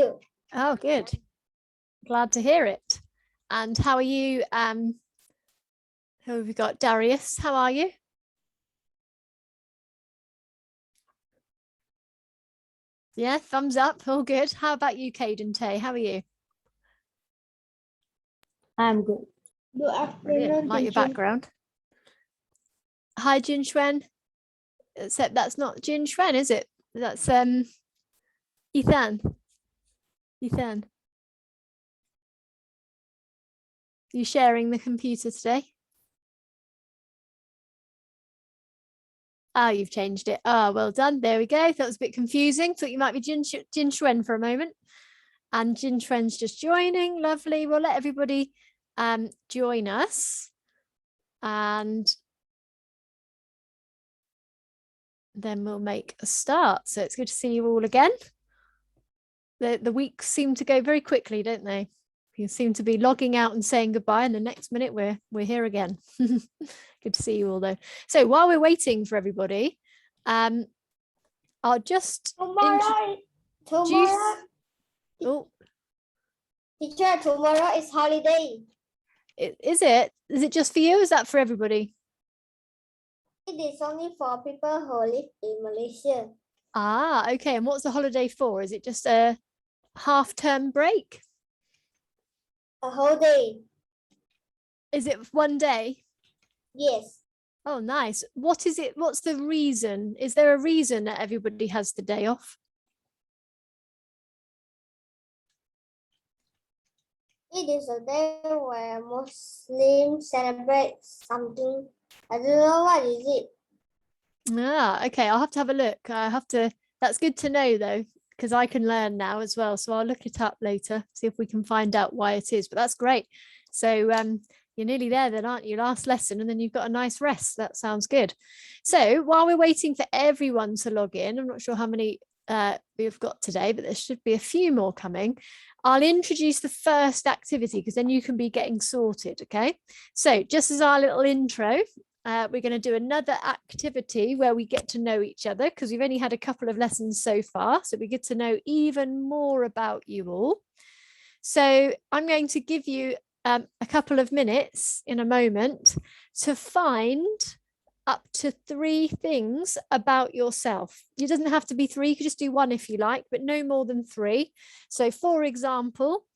Oh, good. Glad to hear it. And how are you? Who have we got? Darius, how are you? Yeah, thumbs up. All good. How about you, Caden Tay? How are you? I'm good. Good Brilliant. afternoon. Like your teacher. background. Hi, Jin Xuan. Except that's not Jin Xuan, is it? That's Ethan. Ethan. You sharing the computer today? Ah, you've changed it. Ah, well done. There we go. That was a bit confusing. Thought you might be Jin Xuan for a moment. And Jin Xuan's just joining. Lovely. We'll let everybody join us. And then we'll make a start. So it's good to see you all again. The weeks seem to go very quickly, don't they? You seem to be logging out and saying goodbye, and the next minute we're here again. Good to see you all though. So while we're waiting for everybody, I'll just Tomorrow. Oh, Teacher, tomorrow is holiday. is it? Is it just for you? Or is that for everybody? It is only for people who live in Malaysia. Ah, okay. And what's the holiday for? Is it just a half-term break? A whole day. Is it one day? Yes. Oh, nice. What is it? What's the reason? Is there a reason that everybody has the day off? It is a day where Muslims celebrate something. I don't know what is it. Ah, okay. I'll have to have a look. That's good to know though, because I can learn now as well. So I'll look it up later, see if we can find out why it is. But that's great. So you're nearly there then, aren't you? Last lesson, and then you've got a nice rest. That sounds good. So while we're waiting for everyone to log in, I'm not sure how many we've got today, but there should be a few more coming. I'll introduce the first activity because then you can be getting sorted. Okay. So just as our little intro, we're going to do another activity where we get to know each other because we've only had a couple of lessons so far. So we get to know even more about you all. So I'm going to give you a couple of minutes in a moment to find up to 3 things about yourself. It doesn't have to be 3, you could just do 1 if you like, but no more than 3. So for example,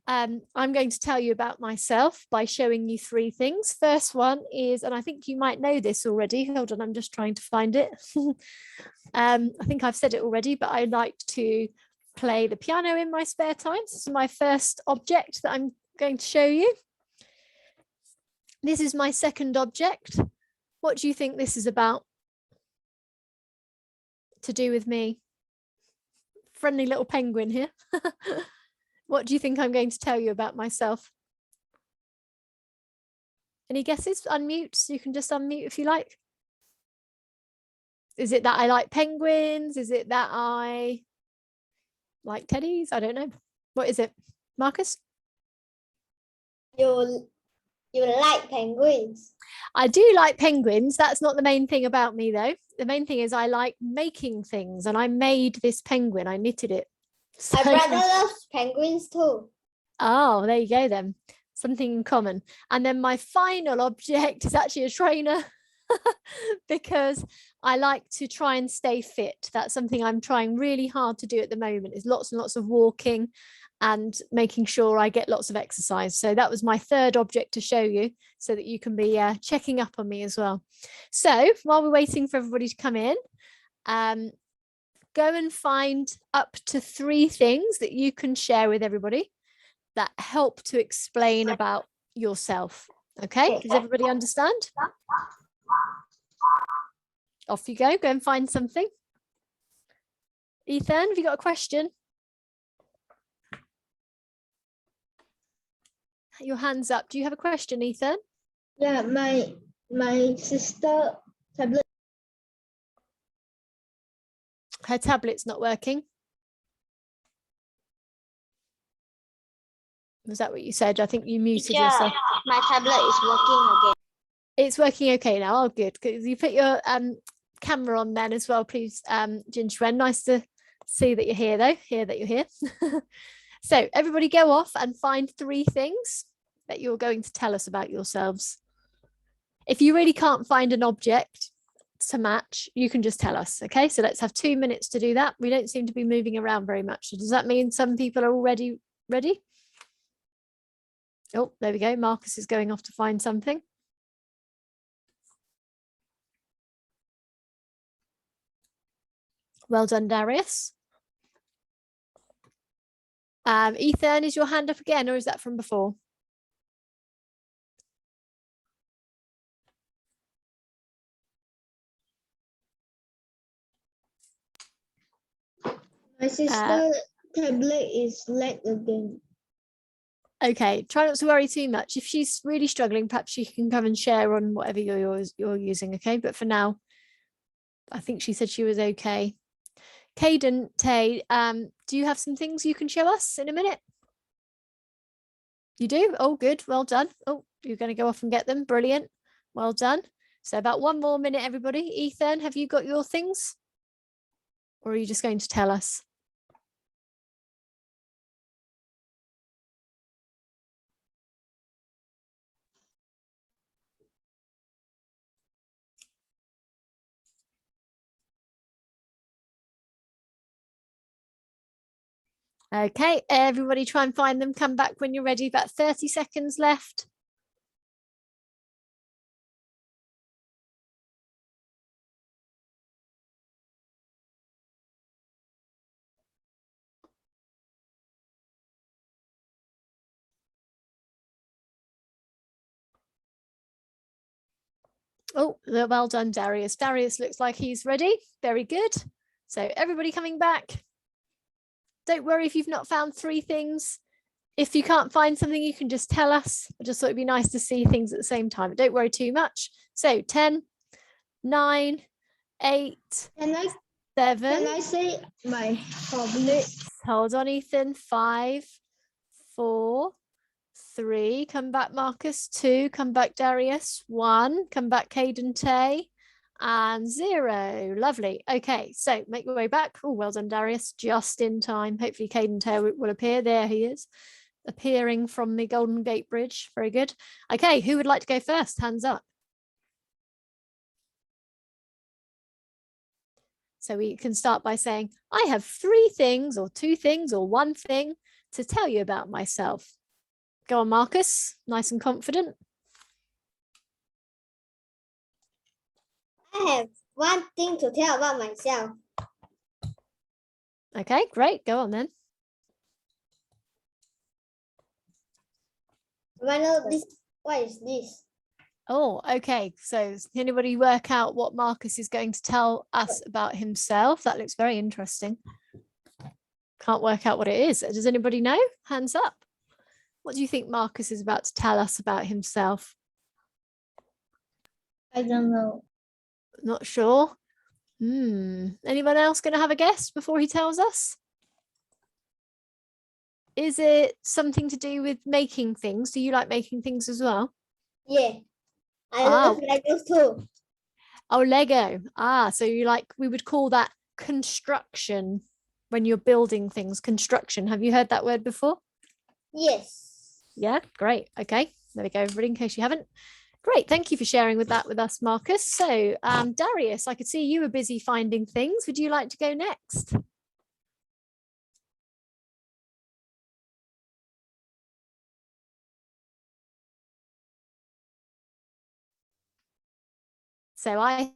I'm going to tell you about myself by showing you 3 things. First one is, and I think you might know this already. Hold on, I'm just trying to find it. I think I've said it already, but I like to play the piano in my spare time. This is my first object that I'm going to show you. This is my second object. What do you think this is about? To do with me? Friendly little penguin here. What do you think I'm going to tell you about myself? Any guesses? Unmute. You can just unmute if you like. Is it that I like penguins? Is it that I like teddies? I don't know. What is it? Marcus? You like penguins. I do like penguins. That's not the main thing about me though. The main thing is I like making things, and I made this penguin. I knitted it. So, My brother loves penguins too. Oh, there you go then. Something in common. And then my final object is actually a trainer because I like to try and stay fit. That's something I'm trying really hard to do at the moment, is lots and lots of walking and making sure I get lots of exercise. So that was my third object to show you so that you can be checking up on me as well. So while we're waiting for everybody to come in, go and find up to 3 things that you can share with everybody that help to explain about yourself. Okay, does everybody understand? Off you go and find something. Ethan, have you got a question? Your hand's up. Do you have a question, Ethan? Yeah, my sister tablet. Her tablet's not working. Was that what you said? I think you muted yourself. My tablet is working again. It's working okay now. Oh, good. Because you put your camera on then as well, please, Jin Xuan. Nice to See that you're here though, hear that you're here. So everybody go off and find 3 things that you're going to tell us about yourselves. If you really can't find an object to match, you can just tell us. Okay, so let's have 2 minutes to do that. We don't seem to be moving around very much. So does that mean some people are already ready? Oh, there we go. Marcus is going off to find something. Well done, Darius. Ethan, is your hand up again, or is that from before? My sister tablet is lag again. Okay, try not to worry too much. If she's really struggling, perhaps she can come and share on whatever you're using. Okay, but for now, I think she said she was okay. Caden, Tay, do you have some things you can show us in a minute? You do? Oh, good. Well done. Oh, you're going to go off and get them. Brilliant. Well done. So about 1 more minute, everybody. Ethan, have you got your things? Or are you just going to tell us? Okay, everybody try and find them. Come back when you're ready. About 30 seconds left. Oh, well done, Darius. Darius looks like he's ready. Very good. So everybody coming back. Don't worry if you've not found 3 things. If you can't find something, you can just tell us. I just thought it'd be nice to see things at the same time. But don't worry too much. So 10, 9, 8, 7. Can I say my hobby? Hold on, Ethan. 5, 4, 3. Come back, Marcus. 2. Come back, Darius. 1. Come back, Caden Tay. And 0. Lovely. Okay, so make your way back. Oh, well done, Darius. Just in time. Hopefully, Caden Tay will appear. There he is, appearing from the Golden Gate Bridge. Very good. Okay, who would like to go first? Hands up. So we can start by saying, I have 3 things or 2 things or 1 thing to tell you about myself. Go on, Marcus. Nice and confident. I have 1 thing to tell about myself. Okay, great. Go on then. What is this? Oh, okay. So can anybody work out what Marcus is going to tell us about himself? That looks very interesting. Can't work out what it is. Does anybody know? Hands up. What do you think Marcus is about to tell us about himself? I don't know. Not sure. Anyone else going to have a guess before he tells us? Is it something to do with making things? Do you like making things as well? Yeah. I love Legos too. Oh, Lego. So you like, we would call that construction when you're building things. Construction. Have you heard that word before? Yes. Yeah, great. Okay, there we go, everybody, in case you haven't. Great, thank you for sharing with us, Marcus. So, Darius, I could see you were busy finding things. Would you like to go next? So I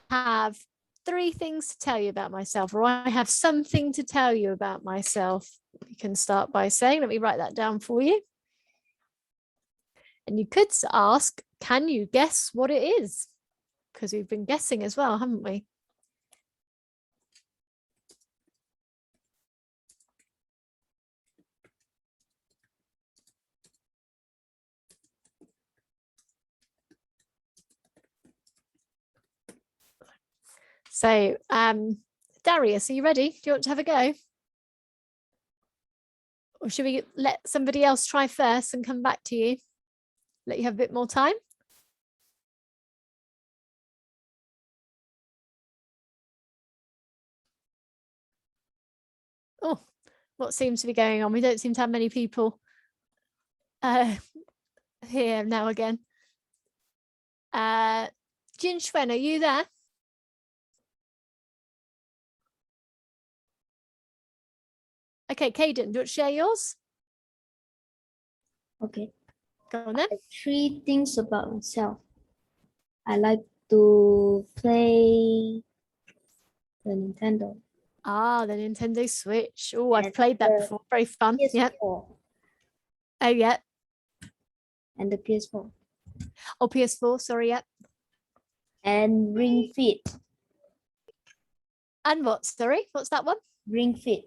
have 3 things to tell you about myself, or I have something to tell you about myself. You can start by saying, let me write that down for you. And you could ask, can you guess what it is? Because we've been guessing as well, haven't we? So, Darius, are you ready? Do you want to have a go? Or should we let somebody else try first and come back to you? Let you have a bit more time? Oh, what seems to be going on? We don't seem to have many people here now again. Jin Shuen, are you there? Okay, Caden, do you want to share yours? Okay. Go on then. 3 things about myself. I like to play the Nintendo. Ah, the Nintendo Switch. Oh, I've And played that the before. Very fun. Yeah. PS4 Oh, yeah. and the PS4 Oh, PS4. Sorry. Yeah. and Ring Fit. And what? Sorry, what's that one? Ring Fit.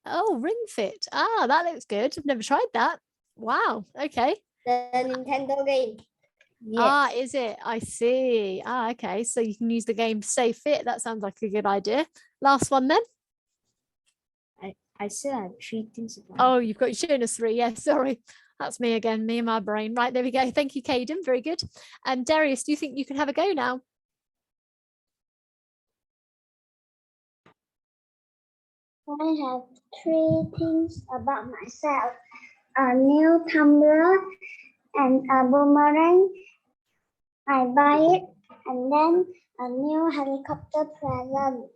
Oh, Ring Fit. Ah, that looks good. I've never tried that. Wow. Okay. The Nintendo game. Yes. Ah, is it? I see. Ah, okay. So you can use the game to stay fit. That sounds like a good idea. Last one then. I said I have 3 things about. Oh, you've shown us 3. Yeah, sorry. That's me again, me and my brain. Right, there we go. Thank you, Caden. Very good. And Darius, do you think you can have a go now? I have 3 things about myself. A new tumbler and a boomerang. I buy it, and then a new helicopter present.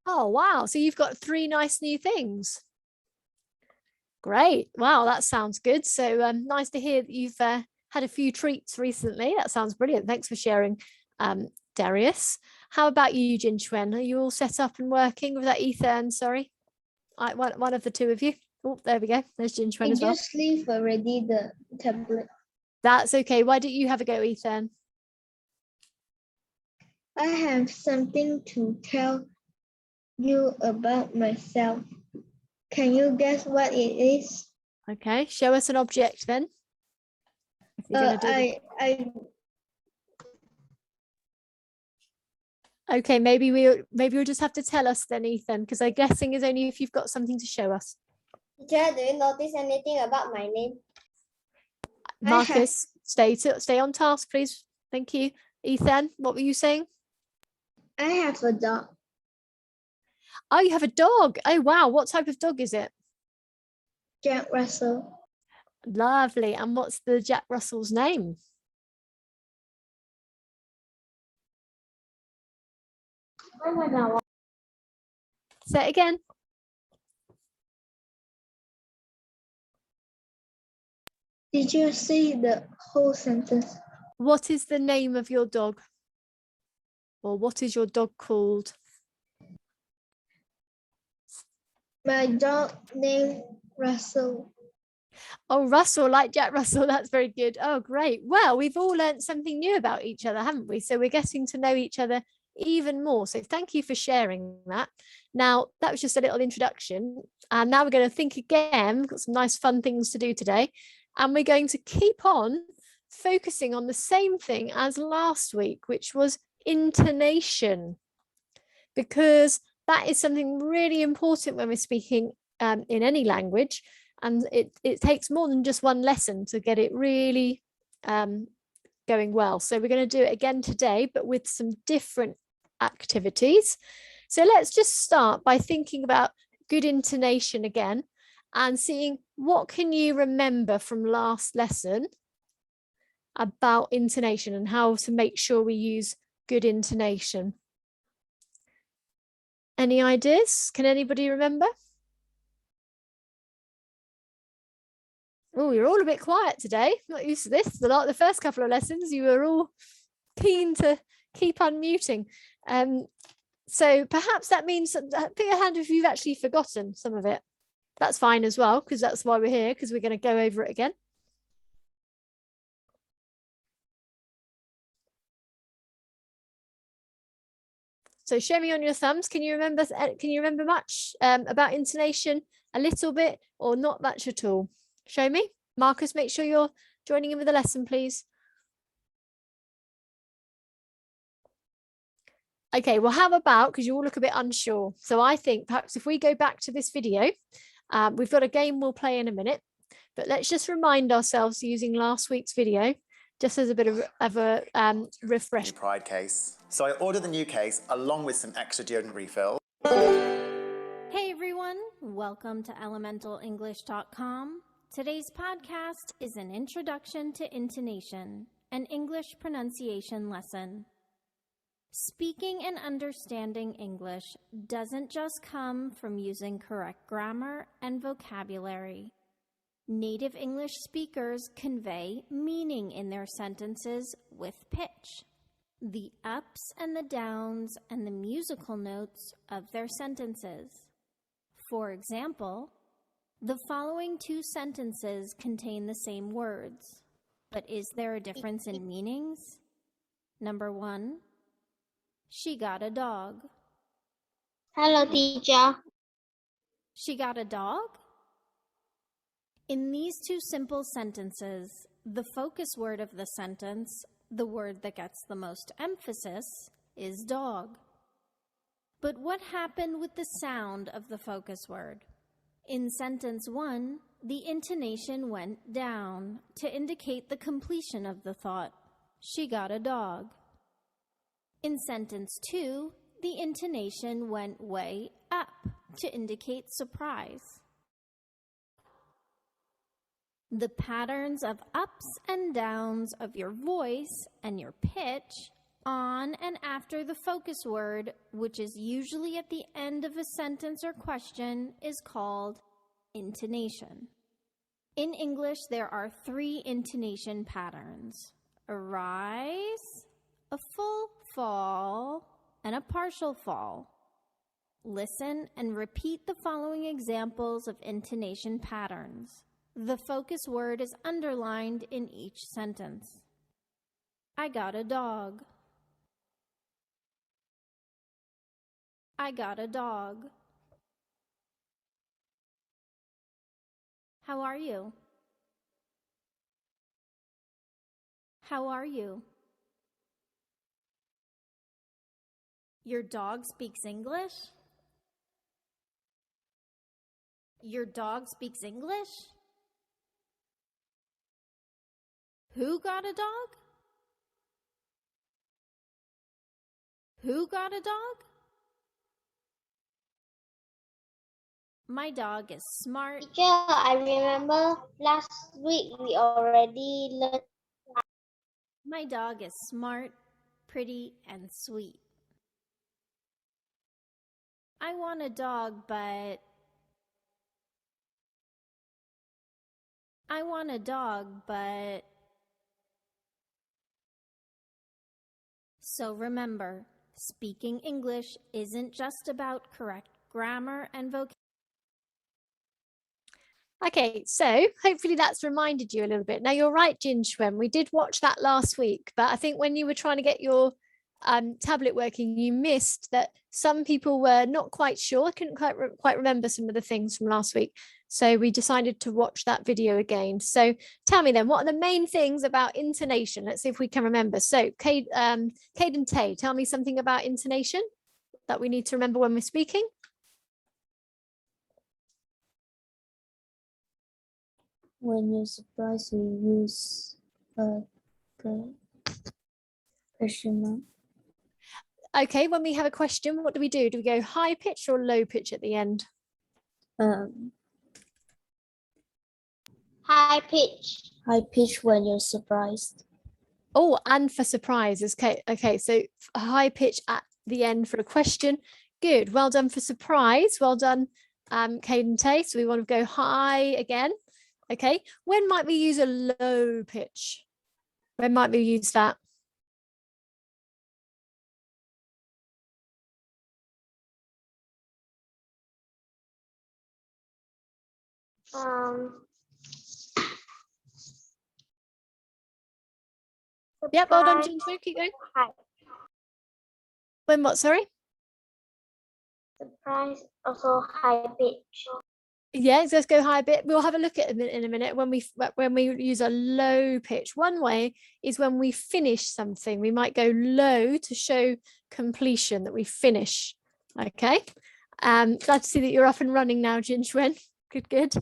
Oh, wow. So you've got 3 nice new things. Great. Wow, that sounds good. So nice to hear that you've had a few treats recently. That sounds brilliant. Thanks for sharing, Darius. How about you, Jin Chuen? Are you all set up and working? Was that Ethan? Sorry. One of the 2 of you. Oh, there we go. There's Jin Chuen as well. just leave already the tablet. That's okay. Why don't you have a go, Ethan? I have something to tell you about myself. Can you guess what it is? Okay, show us an object then. If you're gonna do Okay, maybe we'll just have to tell us then, Ethan, because I'm guessing is only if you've got something to show us. Teacher, do you notice anything about my name? Marcus, stay on task, please. Thank you. Ethan, what were you saying? I have a dog. Oh, you have a dog. Oh, wow. What type of dog is it? Jack Russell. Lovely. And what's the Jack Russell's name? Oh my God. Say it again. Did you see the whole sentence? What is the name of your dog? Or what is your dog called? My dog named Russell. Oh, Russell, like Jack Russell. That's very good. Oh, great. Well, we've all learned something new about each other, haven't we? So we're getting to know each other even more. So thank you for sharing that. Now, that was just a little introduction. And now we're going to think again. We've got some nice fun things to do today. And we're going to keep on focusing on the same thing as last week, which was intonation, because that is something really important when we're speaking in any language. And it takes more than just one lesson to get it really going well. So we're going to do it again today, but with some different activities. So let's just start by thinking about good intonation again and seeing what can you remember from last lesson about intonation and how to make sure we use good intonation. Any ideas? Can anybody remember? Oh, you're all a bit quiet today. Not used to this. The first couple of lessons, you were all keen to keep unmuting. So perhaps that means, put your hand if you've actually forgotten some of it. That's fine as well, because that's why we're here, because we're going to go over it again. So show me on your thumbs. Can you remember much about intonation? A little bit or not much at all? Show me. Marcus, make sure you're joining in with the lesson, please. Okay, well, how about, because you all look a bit unsure. So I think perhaps if we go back to this video, we've got a game we'll play in a minute, but let's just remind ourselves using last week's video, just as a bit of a refresh. New Pride case. So I ordered the new case along with some extra deodorant refills. Hey everyone. Welcome to elementalenglish.com. Today's podcast is an introduction to intonation, an English pronunciation lesson. Speaking and understanding English doesn't just come from using correct grammar and vocabulary. Native English speakers convey meaning in their sentences with pitch, the ups and the downs and the musical notes of their sentences. For example, the following two sentences contain the same words, but is there a difference in meanings? Number 1, she got a dog. Hello, teacher. She got a dog? In these two simple sentences, the focus word of the sentence, the word that gets the most emphasis, is dog. But what happened with the sound of the focus word? In sentence 1, the intonation went down to indicate the completion of the thought. She got a dog. In sentence 2, the intonation went way up to indicate surprise. The patterns of ups and downs of your voice and your pitch on and after the focus word, which is usually at the end of a sentence or question, is called intonation. In English, there are 3 intonation patterns: a rise, a full fall, and a partial fall. Listen and repeat the following examples of intonation patterns. The focus word is underlined in each sentence. I got a dog. I got a dog. How are you? How are you? Your dog speaks English? Your dog speaks English? Who got a dog? Who got a dog? My dog is smart. Teacher, I remember last week we already learned. My dog is smart, pretty, and sweet. I want a dog, but... I want a dog, but... So remember, speaking English isn't just about correct grammar and vocabulary. Okay, so hopefully that's reminded you a little bit. Now you're right, Jinxuan, we did watch that last week, but I think when you were trying to get your tablet working, you missed that some people were not quite sure, couldn't quite remember some of the things from last week. So we decided to watch that video again. So tell me then, what are the main things about intonation? Let's see if we can remember. So Cade and Tay, tell me something about intonation that we need to remember when we're speaking. When you're surprised, you use a question mark. Okay, when we have a question, what do we do? Do we go high pitch or low pitch at the end? High pitch. High pitch when you're surprised. Oh, and for surprises. Okay, so a high pitch at the end for a question. Good, well done for surprise. Well done, Cade and Tay. So we want to go high again. Okay, when might we use a low pitch? When might we use that? Yep, well done, Jinsu. Keep going. High. When what, sorry? Surprise, also high pitch. Yeah, let's go high a bit. We'll have a look at it in a minute when we use a low pitch. One way is when we finish something. We might go low to show completion, that we finish. Okay. Glad to see that you're up and running now, Jinxuan. Good.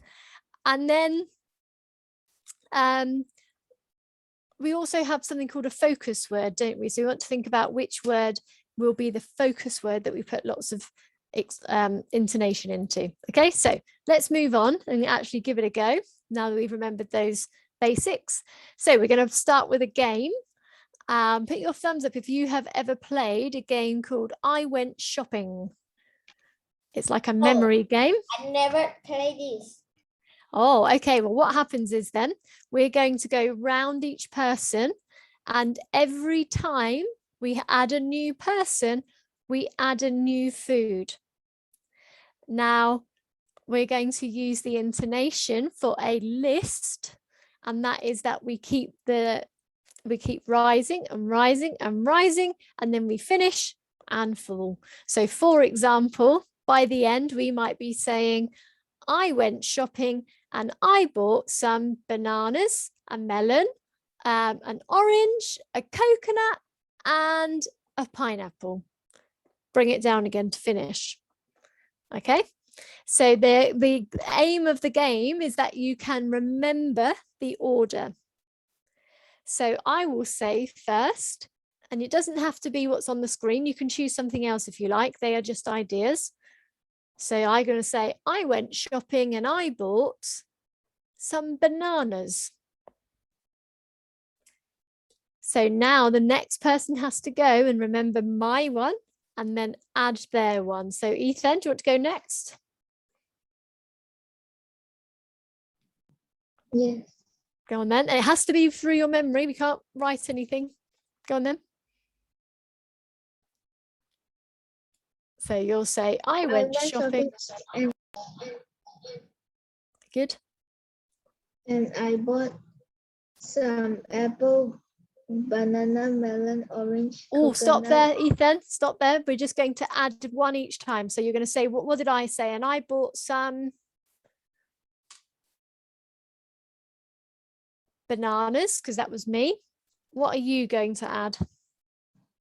And then we also have something called a focus word, don't we? So we want to think about which word will be the focus word that we put lots of intonation into. Okay, so let's move on and actually give it a go now that we've remembered those basics. So we're going to start with a game. Put your thumbs up if you have ever played a game called I Went Shopping. It's like a memory game. I never played this. Oh, okay. Well, what happens is then we're going to go round each person, and every time we add a new person, we add a new food. Now, we're going to use the intonation for a list, and that is that we keep rising and rising and rising, and then we finish and fall. So, for example, by the end, we might be saying, I went shopping and I bought some bananas, a melon, an orange, a coconut, and a pineapple. Bring it down again to finish. Okay, so the aim of the game is that you can remember the order. So I will say first, and it doesn't have to be what's on the screen. You can choose something else if you like. They are just ideas. So I'm going to say, I went shopping and I bought some bananas. So now the next person has to go and remember my one and then add their one. So Ethan, do you want to go next? Yes. Go on then. It has to be through your memory. We can't write anything. Go on then. So you'll say, I went shopping. And Good. And I bought some apple, banana, melon, orange. Oh, stop coconut. there, Ethan. Stop there. We're just going to add one each time. So you're going to say, what did I say? And I bought some bananas because that was me. What are you going to add?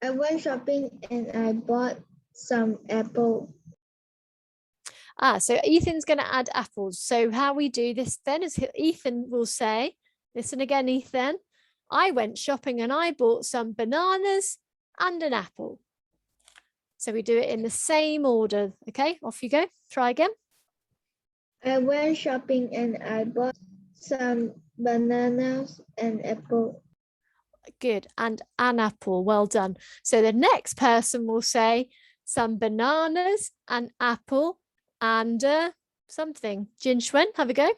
I went shopping and I bought some apple. So Ethan's going to add apples. So how we do this then is Ethan will say, listen again, Ethan, I went shopping and I bought some bananas and an apple. So we do it in the same order. Okay, off you go. Try again. I went shopping and I bought some bananas and apple. Good. And an apple. Well done. So the next person will say some bananas, an apple, and something. Jin Shuen, have a go.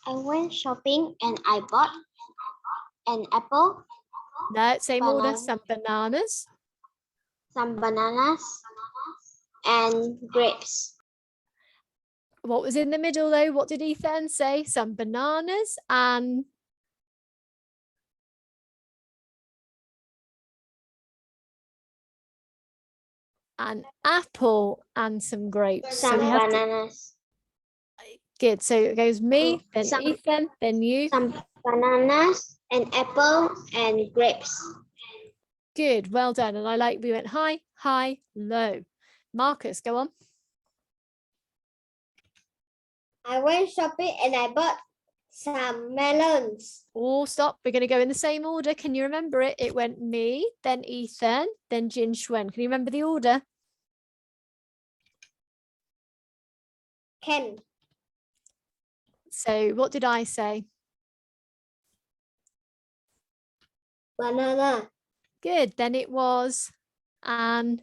I went shopping and I bought an apple, No, same order. Banana. Some bananas. some bananas, and grapes. What was in the middle though? What did Ethan say? Some bananas and an apple and some grapes. Some So we have bananas. good. So it goes me, then some- Ethan, then you. Some bananas, an apple, and grapes. Good. Well done. And I like we went high, high, low. Marcus, go on. I went shopping and I bought some melons. Oh, stop. We're going to go in the same order. Can you remember it? It went me, then Ethan, then Jin Shuen. Can you remember the order? Ken. So what did I say? Banana. Good. Then it was and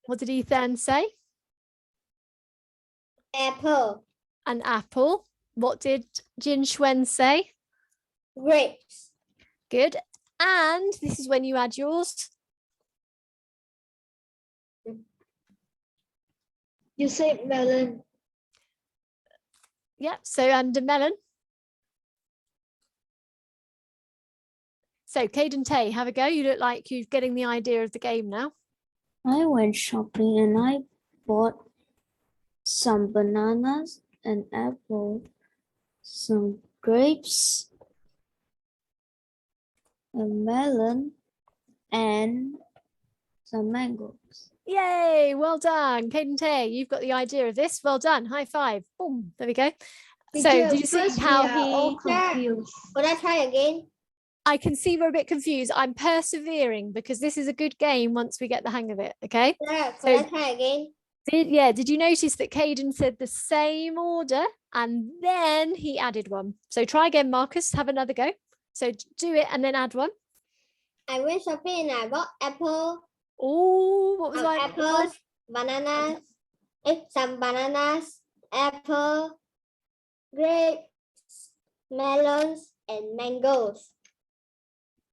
what did Ethan say? Apple. An apple. What did Jin Shuen say? Grapes. Good. And this is when you add yours. You said melon. Yeah. So and a melon. So Caden Tay, have a go. You look like you're getting the idea of the game now. I went shopping and I bought some bananas, an apple, some grapes, a melon, and some mangoes. Yay, well done. Caden Tay, you've got the idea of this. Well done. High five. Boom. There we go. So did you see how he... Will I try again? I can see we're a bit confused. I'm persevering because this is a good game once we get the hang of it. Okay. Yeah, So- let's try again. Did you notice that Caden said the same order and then he added one? So try again, Marcus. Have another go. So do it and then add one. I went shopping and I bought apple, Oh, what was that? apples, bananas, some bananas, apple, grapes, melons, and mangoes.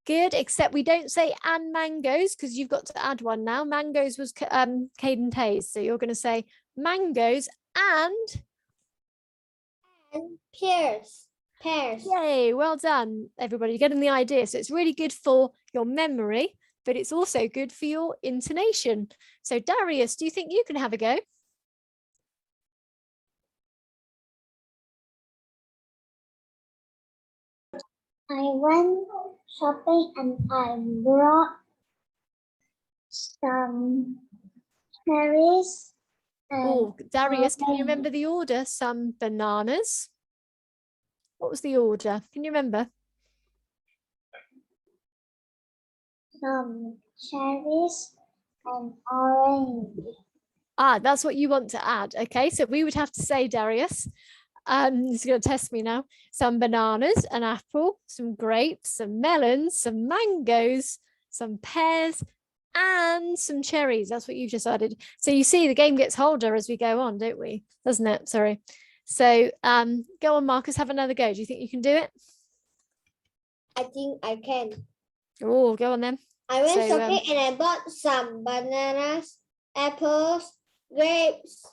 Good, except we don't say and mangoes because you've got to add one now. Mangoes was Caden Tays. So you're going to say mangoes and And pears. yay, well done, everybody. You're getting the idea. So it's really good for your memory, but it's also good for your intonation. So Darius, do you think you can have a go? I went shopping and I brought some cherries and Oh, Darius, can you orange. remember the order? Some bananas. What was the order? Can you remember? Some cherries and orange. Ah, that's what you want to add. Okay, so we would have to say, Darius, he's going to test me now. Some bananas, an apple, some grapes, some melons, some mangoes, some pears, and some cherries. That's what you've just added. So you see the game gets harder as we go on, don't we? Doesn't it? Sorry. So go on, Marcus, have another go. Do you think you can do it? I think I can. Oh, go on then. I went So, shopping and I bought some bananas, apples, grapes,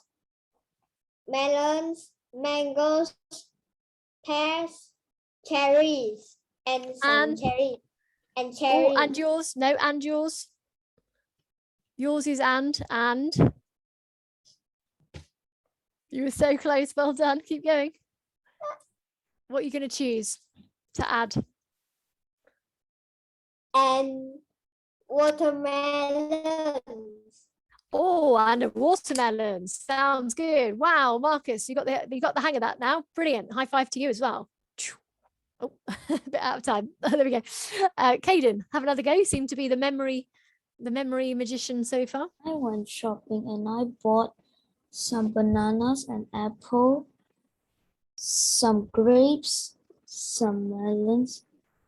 melons, mangoes, pears, cherries, and some And- cherries. And Oh, cherries. and yours? No, and yours. Yours is and. You were so close. Well done. Keep going. What are you going to choose to add? And watermelons. Oh, and a watermelon. Sounds good. Wow, Marcus, you got the hang of that now. Brilliant. High five to you as well. Oh, a bit out of time. There we go. Caden, have another go. You seem to be the memory magician so far. I went shopping and I bought some bananas and apple, some grapes, some melons,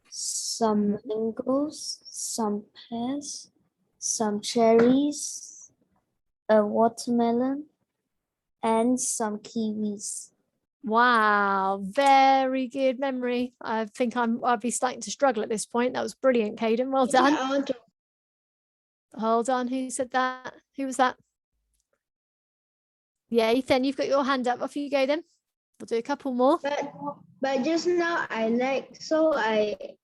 some mangoes, some pears, some cherries, a watermelon, and some kiwis. Wow, very good memory. I think I'll be starting to struggle at this point. That was brilliant, Caden. Well done. I want to. Hold on. Who said that? Who was that? Yeah, Ethan, you've got your hand up. Off you go then. We'll do a couple more. But just now I so I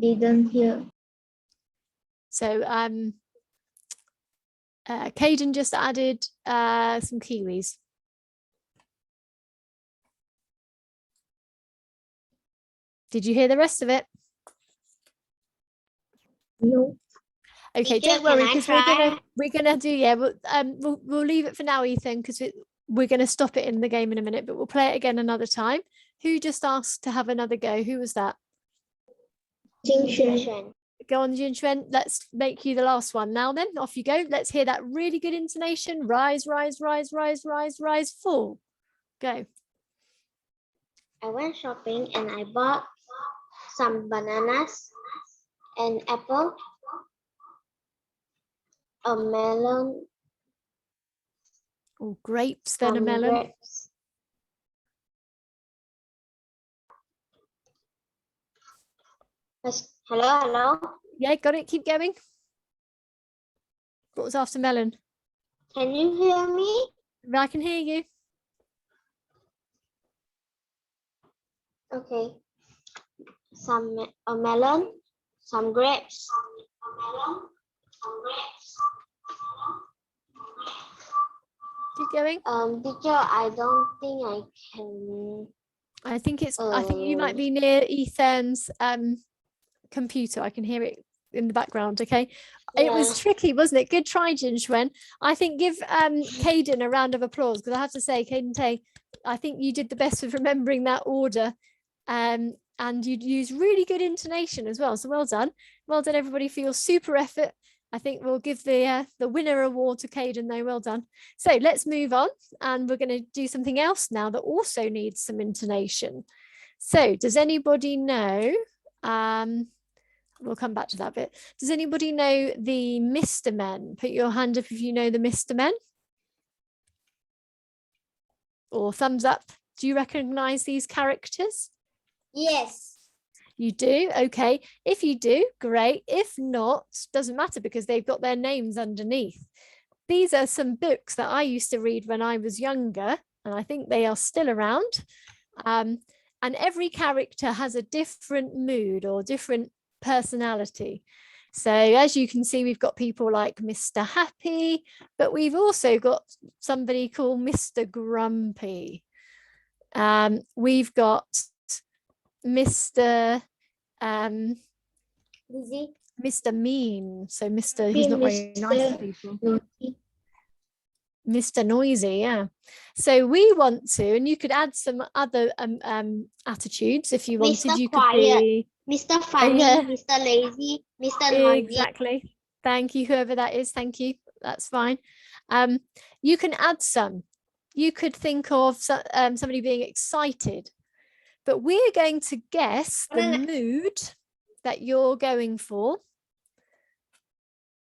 didn't hear. So Caden just added some kiwis. Did you hear the rest of it? No. Okay, Teacher, don't worry can I because we're gonna do we'll leave it for now, Ethan, because we're gonna stop it in the game in a minute, but we'll play it again another time. Who just asked to have another go? Who was that? Go on, Jinxuan. Let's make you the last one now. Then off you go. Let's hear that really good intonation. Rise, rise, rise, rise, rise, rise. Fall. Go. I went shopping and I bought some bananas, an apple, a melon, Oh, grapes, then a some melon. grapes. Hello. Yeah, got it. Keep going. What was after melon? Can you hear me? I can hear you. Okay. A melon, some grapes. Keep going. Teacher, I don't think I can. I think you might be near Ethan's computer. I can hear it in the background. Okay. It was tricky, wasn't it? Good try, Jinxuan. I think give Caden a round of applause because I have to say, Caden Tay, I think you did the best with remembering that order. And and you'd use really good intonation as well. So well done. Well done, everybody, for your super effort. I think we'll give the winner award to Caden though. Well done. So let's move on, and we're going to do something else now that also needs some intonation. So does anybody know, we'll come back to that bit. Does anybody know the Mr. Men? Put your hand up if you know the Mr. Men. Or thumbs up. Do you recognize these characters? Yes. You do? Okay. If you do, great. If not, doesn't matter because they've got their names underneath. These are some books that I used to read when I was younger, and I think they are still around. And every character has a different mood or different personality. So as you can see, we've got people like Mr. Happy, but we've also got somebody called Mr. Grumpy. We've got Mr. Mr. Mean. So he's not very nice to people. Noisy. Mr. Noisy, yeah. So we want to, and you could add some other attitudes if you wanted. Mr. You could Quiet. be Mr. Funny, yeah. Mr. Lazy, Mr. Noisy. Exactly. Thank you, whoever that is. Thank you. That's fine. You can add some. You could think of somebody being excited, but we're going to guess the mood that you're going for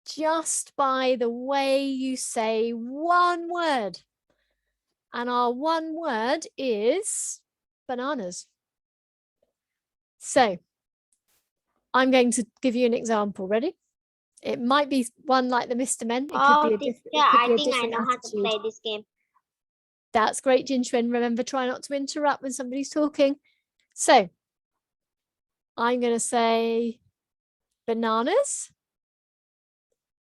just by the way you say one word. And our one word is bananas. So I'm going to give you an example. Ready? It might be one like the Mr. Men. It could be a different. I think I know how to play this game. That's great, Jinchuan. Remember, try not to interrupt when somebody's talking. So I'm going to say bananas.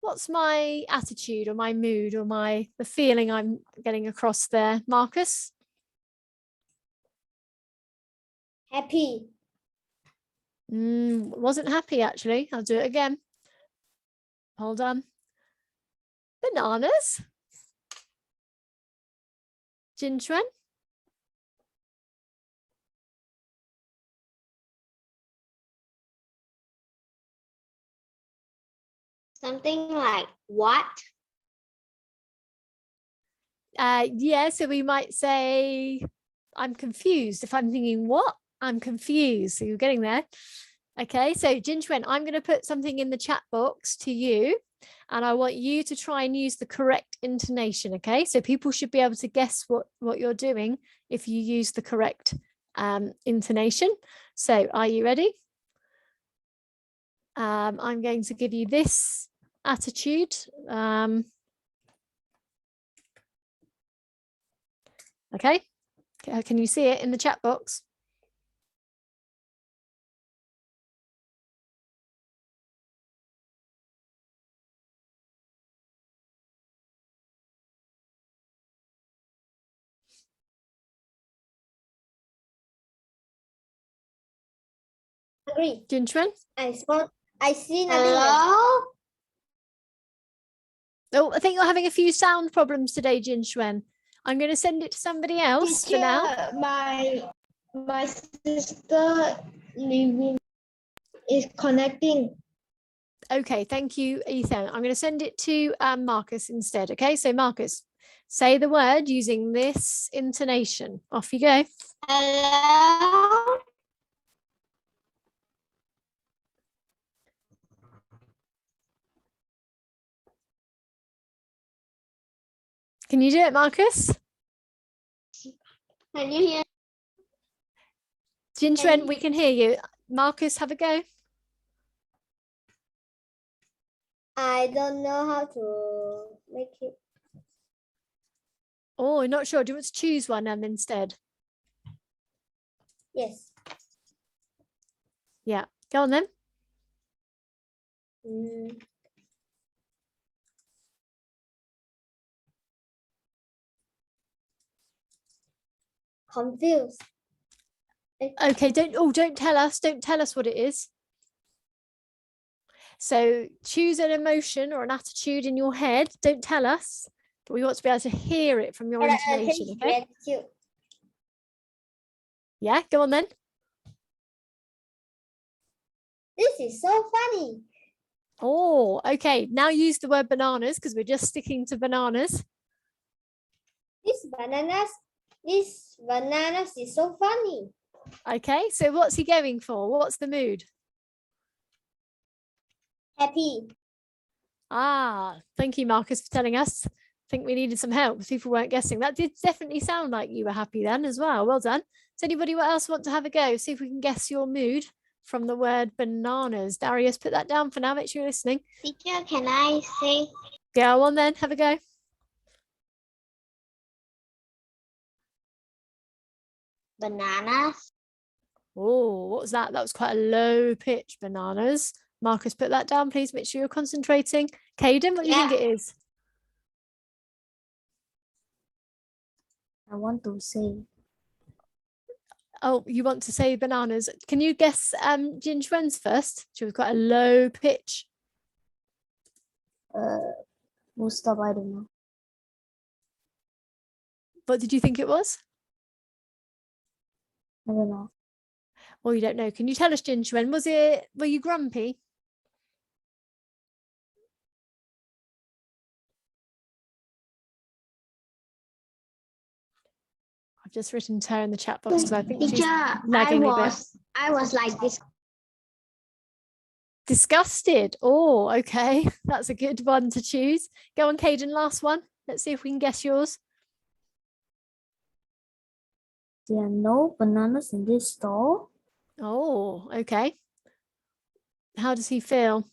What's my attitude or my mood or the feeling I'm getting across there, Marcus? Happy. Wasn't happy, actually. I'll do it again. Hold on. Bananas. Jinchuan. Something like what? Yeah, so we might say, I'm confused. If I'm thinking, what? I'm confused. So you're getting there. Okay, so Jinchuan, I'm going to put something in the chat box to you, and I want you to try and use the correct intonation. Okay, so people should be able to guess what you're doing if you use the correct intonation. So are you ready? I'm going to give you this attitude. Okay, can you see it in the chat box? Agree. Jinchuan? I see nothing. Hello? Oh, I think you're having a few sound problems today, Jinchuan. I'm going to send it to somebody else for now. My sister living is connecting. Okay, thank you, Ethan. I'm going to send it to Marcus instead. Okay, so Marcus, say the word using this intonation. Off you go. Hello? Can you do it, Marcus? Can you hear? Jinchuan, we can hear you. Marcus, have a go. I don't know how to make it. Oh, not sure. Do you want to choose one instead? Yes. Yeah, go on then. Confused. Okay, don't tell us. Don't tell us what it is. So choose an emotion or an attitude in your head. Don't tell us, but we want to be able to hear it from your intonation. Okay? Gratitude. Yeah, go on then. This is so funny. Oh, okay. Now use the word bananas because we're just sticking to bananas. This bananas is so funny. Okay, so what's he going for? What's the mood? Happy. Ah, thank you, Marcus, for telling us. I think we needed some help. People weren't guessing. That did definitely sound like you were happy then as well. Well done. Does anybody else want to have a go? See if we can guess your mood from the word bananas. Darius, put that down for now. Make sure you're listening. Teacher, can I say Go on then, have a go. bananas? Oh, what was that? That was quite a low pitch, bananas. Marcus, put that down, please. Make sure you're concentrating. Caden, what do you think it is? I want to say Oh, you want to say bananas. Can you guess Jin Xuan's first? She was quite a low pitch. full stop. I don't know. What did you think it was? I don't know. Well, you don't know. Can you tell us, Jin Xuan? Were you grumpy? I've just written to her in the chat box because I think she's Teacher, lagging a bit. I was like this. Disgusted. Oh, okay. That's a good one to choose. Go on, Caden, last one. Let's see if we can guess yours. There are no bananas in this store. Oh, okay. How does he feel?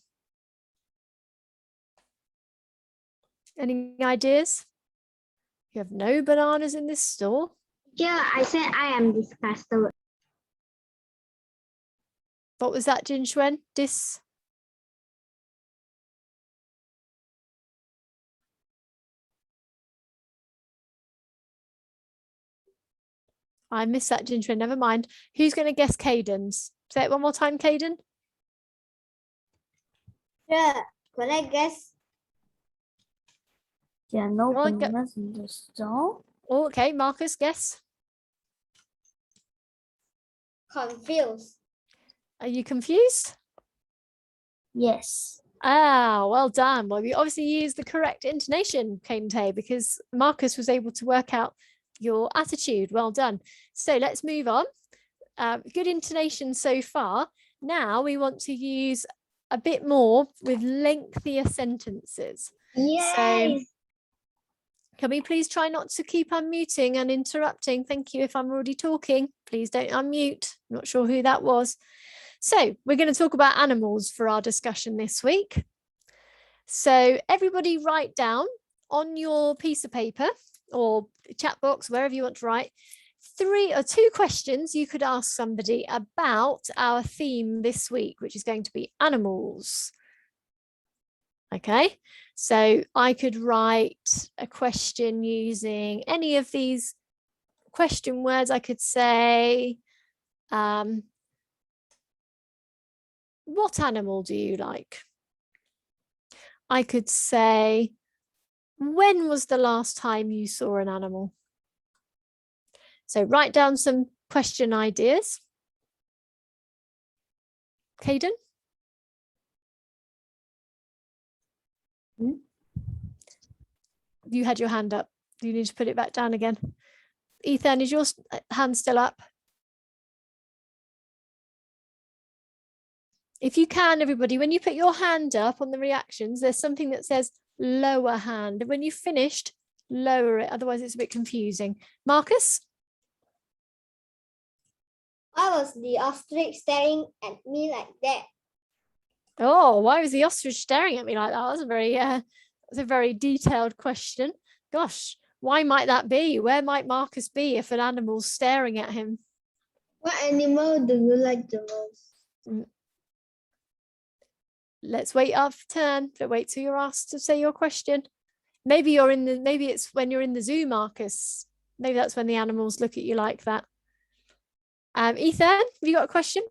Any ideas? You have no bananas in this store? Yeah, I said I am disgusted. What was that, Jin Xuan? I missed that, Jin Xuan. Never mind. Who's going to guess Caden's? Say it one more time, Caden. Sure. Could I guess? There are no Go on, go. bananas in the store. Oh, okay, Marcus, guess. Confused. Are you confused? Yes. Ah, well done. Well, we obviously used the correct intonation, Kate, because Marcus was able to work out your attitude. Well done. So let's move on. Good intonation so far. Now we want to use a bit more with lengthier sentences. Yes. So can we please try not to keep unmuting and interrupting? Thank you. If I'm already talking, please don't unmute. Not sure who that was. So we're going to talk about animals for our discussion this week. So everybody write down on your piece of paper or chat box, wherever you want to write, 3 or 2 questions you could ask somebody about our theme this week, which is going to be animals. Okay, so I could write a question using any of these question words. I could say, what animal do you like? I could say, when was the last time you saw an animal? So write down some question ideas. Caden? You had your hand up. You need to put it back down again. Ethan, is your hand still up? If you can, everybody, when you put your hand up on the reactions, there's something that says lower hand. When you've finished, lower it. Otherwise, it's a bit confusing. Marcus? Why was the ostrich staring at me like that? Oh, why was the ostrich staring at me like that? That's a very detailed question. Gosh, why might that be? Where might Marcus be if an animal's staring at him? What animal do you like the most? Let's wait our turn. But wait till you're asked to say your question. Maybe it's when you're in the zoo, Marcus. Maybe that's when the animals look at you like that. Ethan, have you got a question?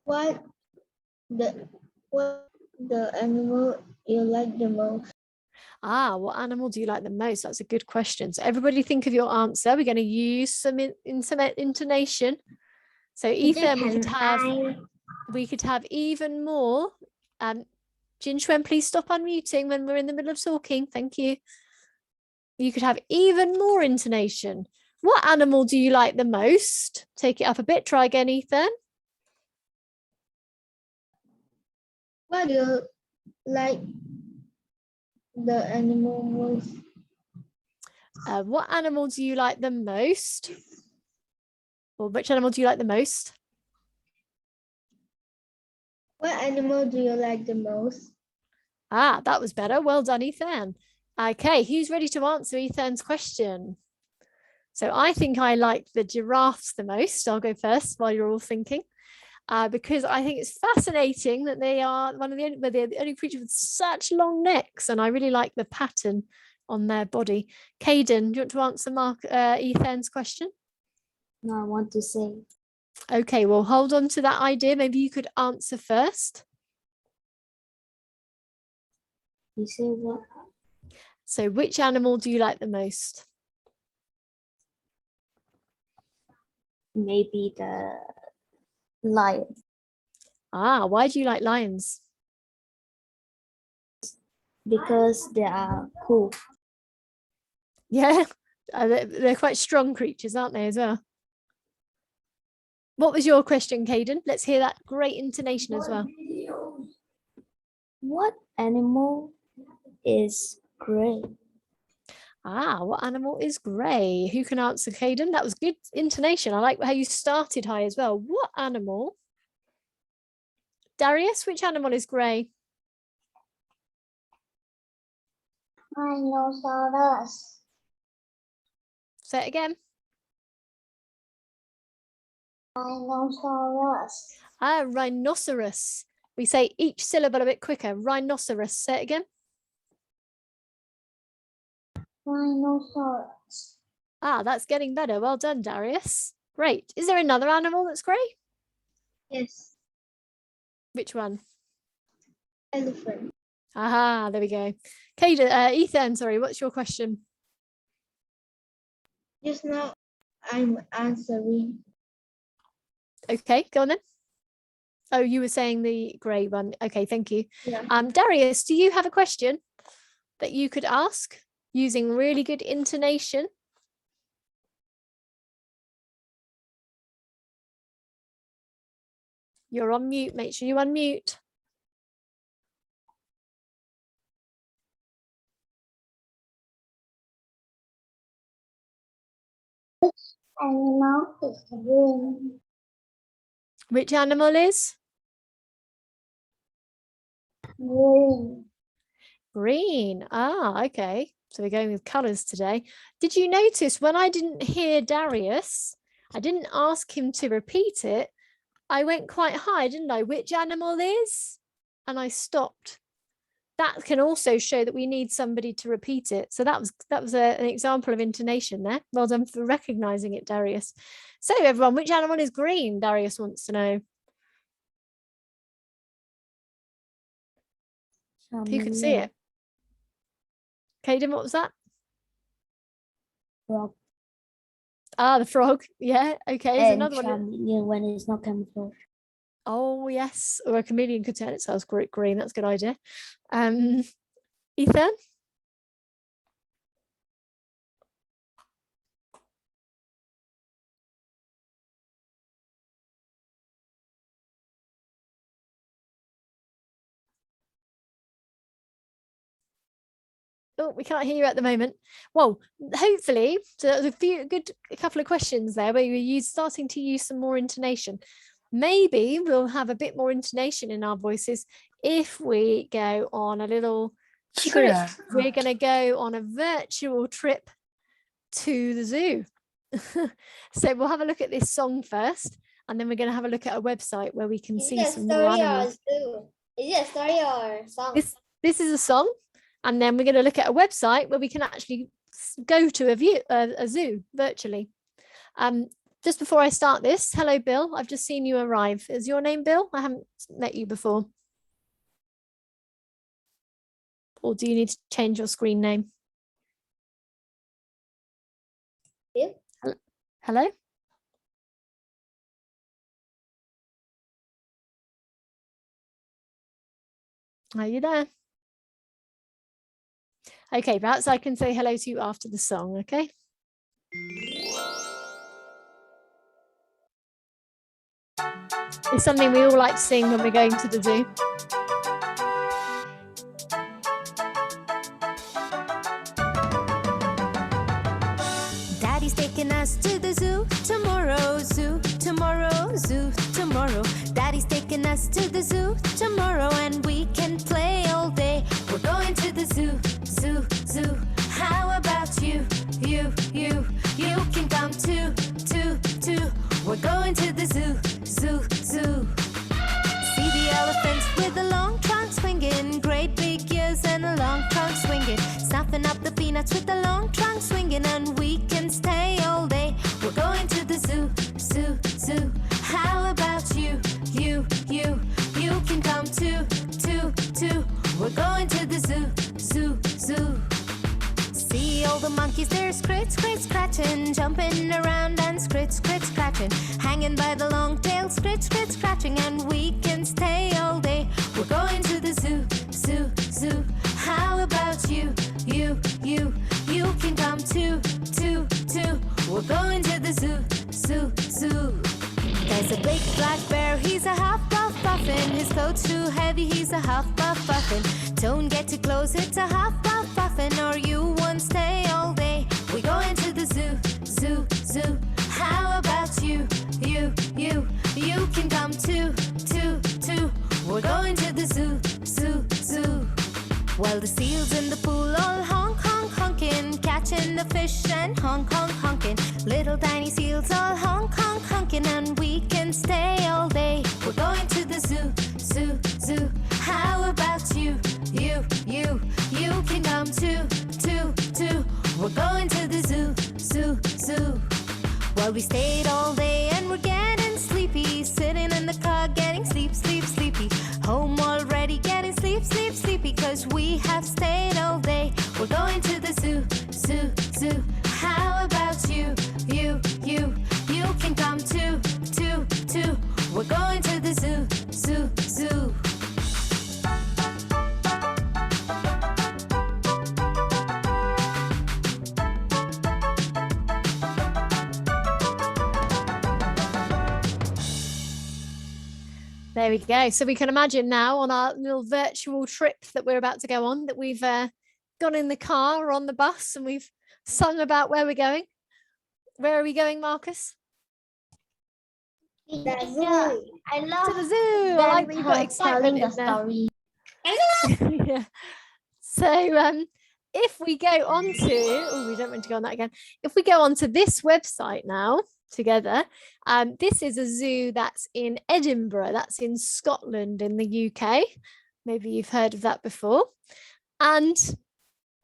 What the animal you like the most? What animal do you like the most? That's a good question. So everybody think of your answer. We're going to use some intonation. So Ethan, we could have even more. Jin Xuan, please stop unmuting when we're in the middle of talking. Thank you. You could have even more intonation. What animal do you like the most? Take it up a bit. Try again, Ethan. What do you like the animal most? What animal do you like the most? Or which animal do you like the most? What animal do you like the most? Ah, that was better. Well done, Ethan. Okay, who's ready to answer Ethan's question? So I think I like the giraffes the most. I'll go first while you're all thinking. Because I think it's fascinating that they are they're the only creature with such long necks, and I really like the pattern on their body. Caden, do you want to answer Ethan's question? No, I want to say Okay, well, hold on to that idea. Maybe you could answer first. you say what? So which animal do you like the most? Maybe the lion, Ah, why do you like lions? because they are cool. Yeah, they're quite strong creatures, aren't they, as well? What was your question, Caden? Let's hear that great intonation as well. What animal is gray? Ah, what animal is grey? Who can answer, Caden? That was good intonation. I like how you started high as well. What animal? Darius, which animal is grey? Rhinoceros. Say it again. Rhinoceros. Ah, rhinoceros. We say each syllable a bit quicker. Rhinoceros. Say it again. Rhinoceros. Ah, that's getting better. Well done, Darius. Great. Is there another animal that's grey? Yes, Which one? elephant. Aha, there we go. Caden, Ethan, sorry, what's your question? Just now, I'm answering. Okay, go on then. Oh, you were saying the grey one. Okay, thank you. Yeah. Darius, do you have a question that you could ask using really good intonation? You're on mute. Make sure you unmute. Animal is green. Which animal is? Green. Green. Ah, okay. So we're going with colours today. Did you notice when I didn't hear Darius, I didn't ask him to repeat it. I went quite high, didn't I? Which animal is? And I stopped. That can also show that we need somebody to repeat it. So that was an example of intonation there. Well done for recognizing it, Darius. So everyone, which animal is green? Darius wants to know. Who can see it? Caden, what was that? Frog. Ah, the frog. Yeah, okay. There's another one. Chameleon when it's not camouflage. Oh, yes. Or a chameleon could turn itself green. That's a good idea. Ethan? Oh, we can't hear you at the moment. Well, hopefully, so there's a couple of questions there where you're starting to use some more intonation. Maybe we'll have a bit more intonation in our voices if we go on a little trip. We're going to go on a virtual trip to the zoo. So we'll have a look at this song first, and then we're going to have a look at a website where we can see some more animals. Is it a story or song? This is a song, and then we're going to look at a website where we can actually go to a zoo virtually. Just before I start this, hello, Bill. I've just seen you arrive. Is your name Bill? I haven't met you before. Or do you need to change your screen name? Bill? Hello? Are you there? Okay, perhaps I can say hello to you after the song, okay? It's something we all like to sing when we're going to the zoo. Daddy's taking us to the zoo tomorrow, zoo, tomorrow, zoo, tomorrow. Daddy's taking us to the zoo tomorrow, and we can play all day. We're going to the zoo, zoo, zoo. How about you, you, you? You can come too, too, too. We're going to the zoo, zoo, zoo. See the elephants with the long trunk swinging, great big ears and a long trunk swinging, stuffing up the peanuts with the long trunk swinging, and we can stay all day. We're going to the zoo, zoo, zoo. How about you, you, you? You can come too, too, too. We're going to the zoo, zoo, zoo. See all the monkeys, they're scritch, scritch, scratching, jumping around and scritch, scritch, scratching, hanging by the long tail, scritch, scritch, scratching, and we can stay all day. We're going to the zoo, zoo, zoo. How about you, you, you? You can come too, too, too. We're going to the zoo, zoo, zoo. There's a big black bear, he's a half puff puffin'. His coat's too heavy, he's a half puff puffin'. Don't get too close, it's a half puff puffin', or you won't stay all day. We're going to the zoo, zoo, zoo. How about you, you, you? You can come too, too, too. We're going to the zoo, zoo, zoo. Well, the seals in the pool all honk, honk, honking, catching the fish and honk, honk, honking. Little tiny seals all honk, honk, honking, and we can stay all day. We're going to the zoo, zoo, zoo. How about you, you, you? You can come too, too, too. We're going to the zoo, zoo, zoo. Well, we stayed all day and we're getting sleepy, sitting in the car getting sleep, sleep, sleepy. Home already getting sleep, sleep, sleepy, 'cause we have stayed all day. We're going to the zoo, zoo, zoo. How about you, you, you? You can come too, too, too. We're going to the zoo, zoo, zoo. There we go. So we can imagine now on our little virtual trip that we're about to go on that we've gone in the car or on the bus and we've sung about where we're going. Where are we going, Marcus? The zoo. I love To the zoo. I like that you've got excitement in there. story. Yeah. So if we go on to, oh, we don't want to go on that again. If we go on to this website now together, this is a zoo that's in Edinburgh, that's in Scotland in the UK. Maybe you've heard of that before. And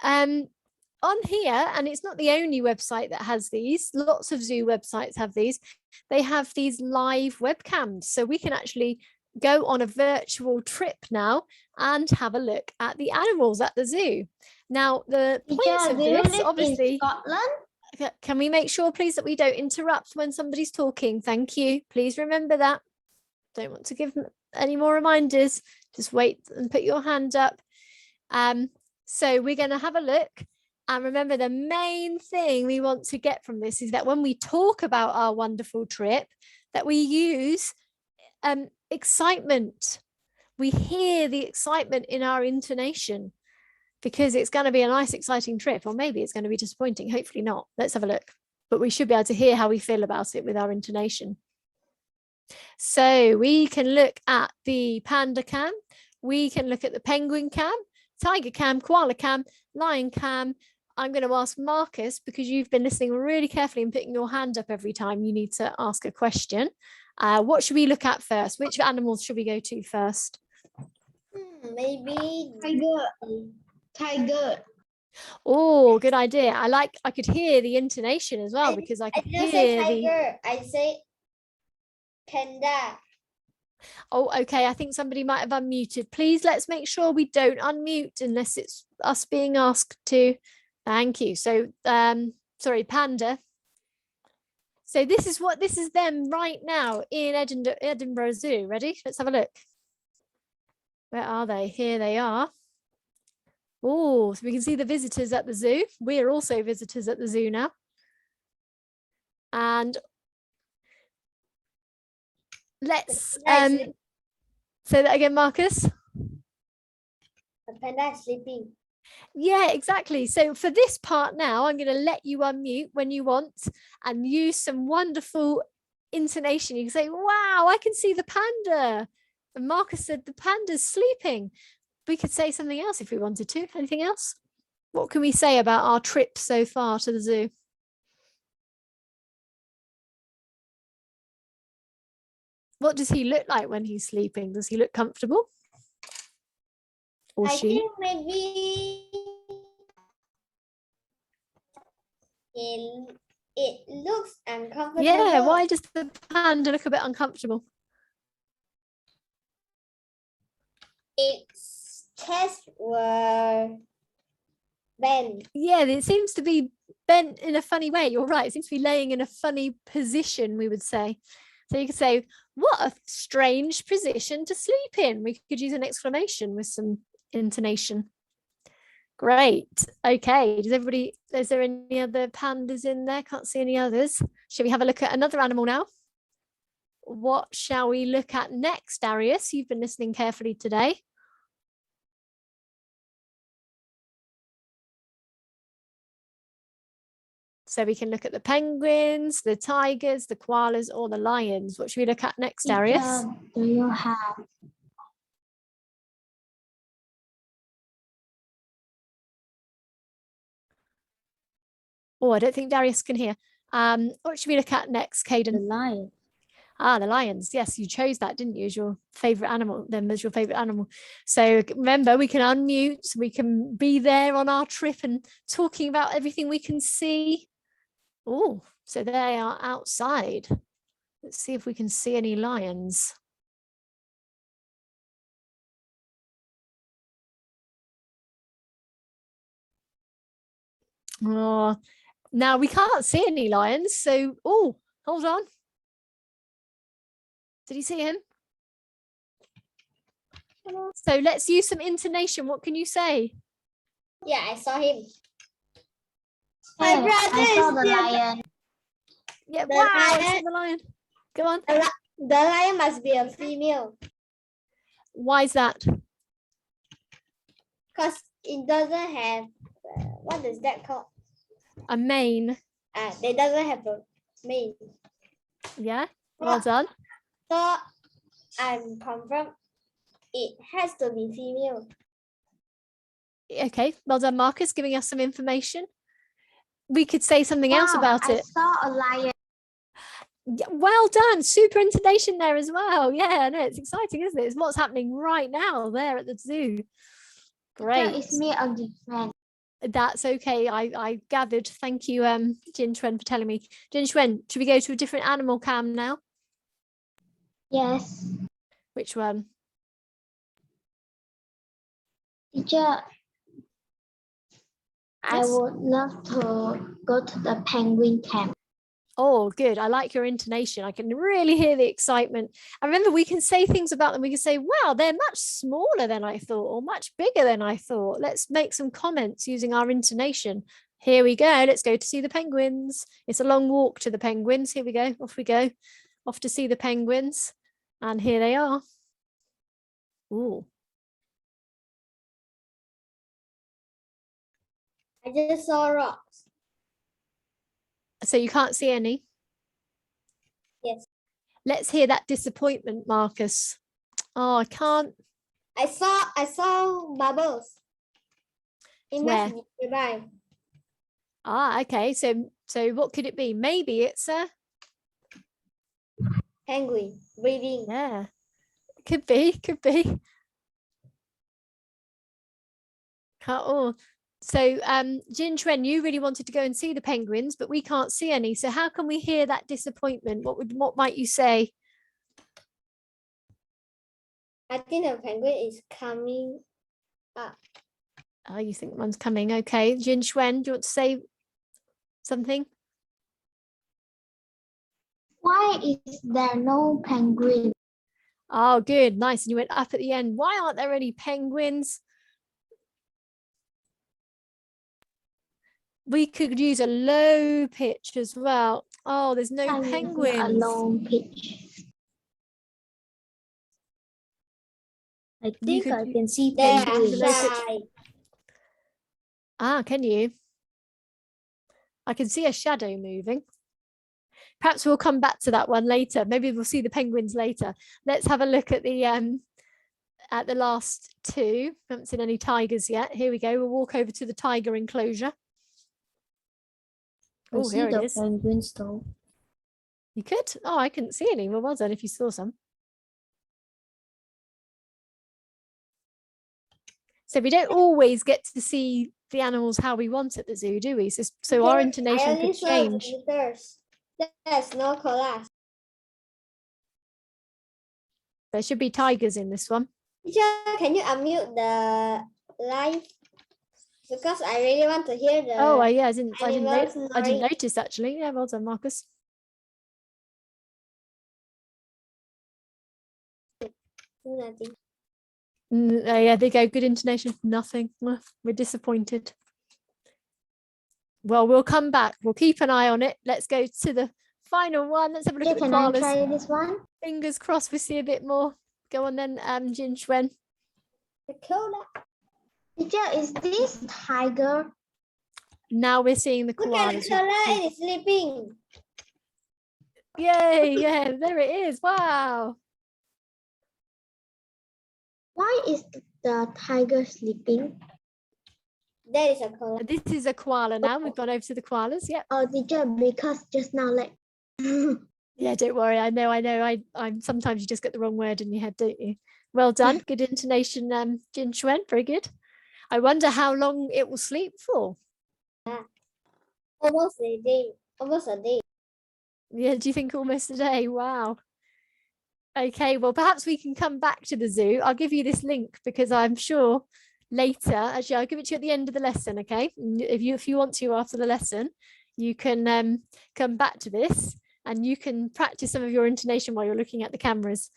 on here, and it's not the only website that has these, lots of zoo websites have these, they have these live webcams. So we can actually go on a virtual trip now and have a look at the animals at the zoo. Now, the points of this, obviously, Scotland? can we make sure, please, that we don't interrupt when somebody's talking? Thank you. Please remember that. Don't want to give them any more reminders. Just wait and put your hand up. So we're going to have a look. And remember, the main thing we want to get from this is that when we talk about our wonderful trip, that we use excitement. We hear the excitement in our intonation, because it's going to be a nice, exciting trip, or maybe it's going to be disappointing. Hopefully not. Let's have a look. But we should be able to hear how we feel about it with our intonation. So we can look at the panda cam. We can look at the penguin cam, tiger cam, koala cam, lion cam. I'm going to ask Marcus, because you've been listening really carefully and putting your hand up every time you need to ask a question. What should we look at first? Which animals should we go to first? Maybe Tiger. Oh, good idea. I could hear the intonation as well, because I could hear the... I say panda. Oh, okay. I think somebody might have unmuted. Please, let's make sure we don't unmute unless it's us being asked to. Thank you. So, sorry, panda. So this is them right now in Edinburgh Zoo. Ready? Let's have a look. Where are they? Here they are. Oh, so we can see the visitors at the zoo. We're also visitors at the zoo now. And let's say that again, Marcus. The panda is sleeping. Yeah, exactly. So for this part now, I'm going to let you unmute when you want and use some wonderful intonation. You can say, wow, I can see the panda. And Marcus said the panda's sleeping. We could say something else if we wanted to. Anything else? What can we say about our trip so far to the zoo? What does he look like when he's sleeping? Does he look comfortable? Or I she? think maybe it looks uncomfortable. Yeah, why does the panda look a bit uncomfortable? Its chest were bent. Yeah, it seems to be bent in a funny way. You're right. It seems to be laying in a funny position, we would say. So you could say, what a strange position to sleep in. We could use an exclamation with some intonation. Great. Okay. Is there any other pandas in there? Can't see any others. Shall we have a look at another animal now? What shall we look at next, Darius? You've been listening carefully today. So we can look at the penguins, the tigers, the koalas, or the lions. What should we look at next, Darius? Do you have Oh, I don't think Darius can hear. What should we look at next, the Caden? lion? Ah, the lions. Yes, you chose that, didn't you, as your favorite animal, them as your favorite animal. So remember, we can unmute, we can be there on our trip and talking about everything we can see. Oh, so they are outside. Let's see if we can see any lions. Oh, now we can't see any lions. So, oh, hold on. Did you see him? So let's use some intonation. What can you say? Yeah, I saw him. My Yes, brother I saw is the there. lion. Yeah, The wow, I lion- saw the lion. Go on. The lion must be a female Why is that? because it doesn't have what is that called? A mane. They doesn't have a mane. Yeah, well done. So I'm confirmed it has to be female. Okay, well done, Marcus, giving us some information. We could say something else about I it. saw a lion. Yeah, well done, super intonation there as well. Yeah, no, it's exciting, isn't it? It's what's happening right now there at the zoo. Great. It's me again. That's okay. I gathered. Thank you, Jin Chuen, for telling me. Jin Chuen, should we go to a different animal cam now? Yes. Which one? Teacher, I Yes. would love to go to the penguin camp. Oh, good. I like your intonation. I can really hear the excitement. And remember, we can say things about them. We can say, wow, they're much smaller than I thought, or much bigger than I thought. Let's make some comments using our intonation. Here we go. Let's go to see the penguins. It's a long walk to the penguins. Here we go. Off we go. Off to see the penguins. And here they are. Ooh. I just saw rocks. So you can't see any? Yes. Let's hear that disappointment, Marcus. Oh, I can't. I saw bubbles. It Where? must be nearby. Ah, okay. So what could it be? Maybe it's a Penguin breathing. yeah. Could be. Oh, so Jin Chuen, you really wanted to go and see the penguins, but we can't see any. So how can we hear that disappointment? What might you say? I think the penguin is coming up. Oh, you think one's coming? Okay, Jin Chuen, do you want to say something? Why is there no penguin? Oh, good. Nice. And you went up at the end. Why aren't there any penguins? We could use a low pitch as well. Oh, there's no I'm using a penguins. long pitch. I You think could I can see There, penguins. penguins. Ah, can you? I can see a shadow moving. Perhaps we'll come back to that one later. Maybe we'll see the penguins later. Let's have a look at the last two. Haven't seen any tigers yet. Here we go. We'll walk over to the tiger enclosure. I Oh, see here it the is. penguins though. You could? Oh, I couldn't see any. Well done if you saw some. So we don't always get to see the animals how we want at the zoo, do we? So our intonation could change. There's no collage. There should be tigers in this one. Teacher, can you unmute the live? Because I really want to hear the. Oh, yeah, I didn't snoring. notice actually. Yeah, well done, Marcus. Nothing. Yeah, they go good intonation. Nothing. We're disappointed. Well, we'll come back. We'll keep an eye on it. Let's go to the final one. Let's have a look at the Can I koalas. try this one? Fingers crossed we see a bit more. Go on then, Jin Shuen. The koala. Teacher, is this tiger? Now we're seeing the Look at koalas. the koala, it's sleeping. Yay, yeah, there it is. Wow. Why is the tiger sleeping? That is a koala. This is a koala now. We've gone over to the koalas. Yep. Oh, teacher, because just now, like. Yeah, don't worry. I know. I'm sometimes you just get the wrong word in your head, don't you? Well done. Good intonation, Jin Shuen. Very good. I wonder how long it will sleep for. Almost a day. Almost a day. Yeah, do you think almost a day? Wow. Okay, well, perhaps we can come back to the zoo. I'll give you this link because I'm sure later, actually, I'll give it to you at the end of the lesson, okay? If you want to after the lesson, you can come back to this and you can practice some of your intonation while you're looking at the cameras.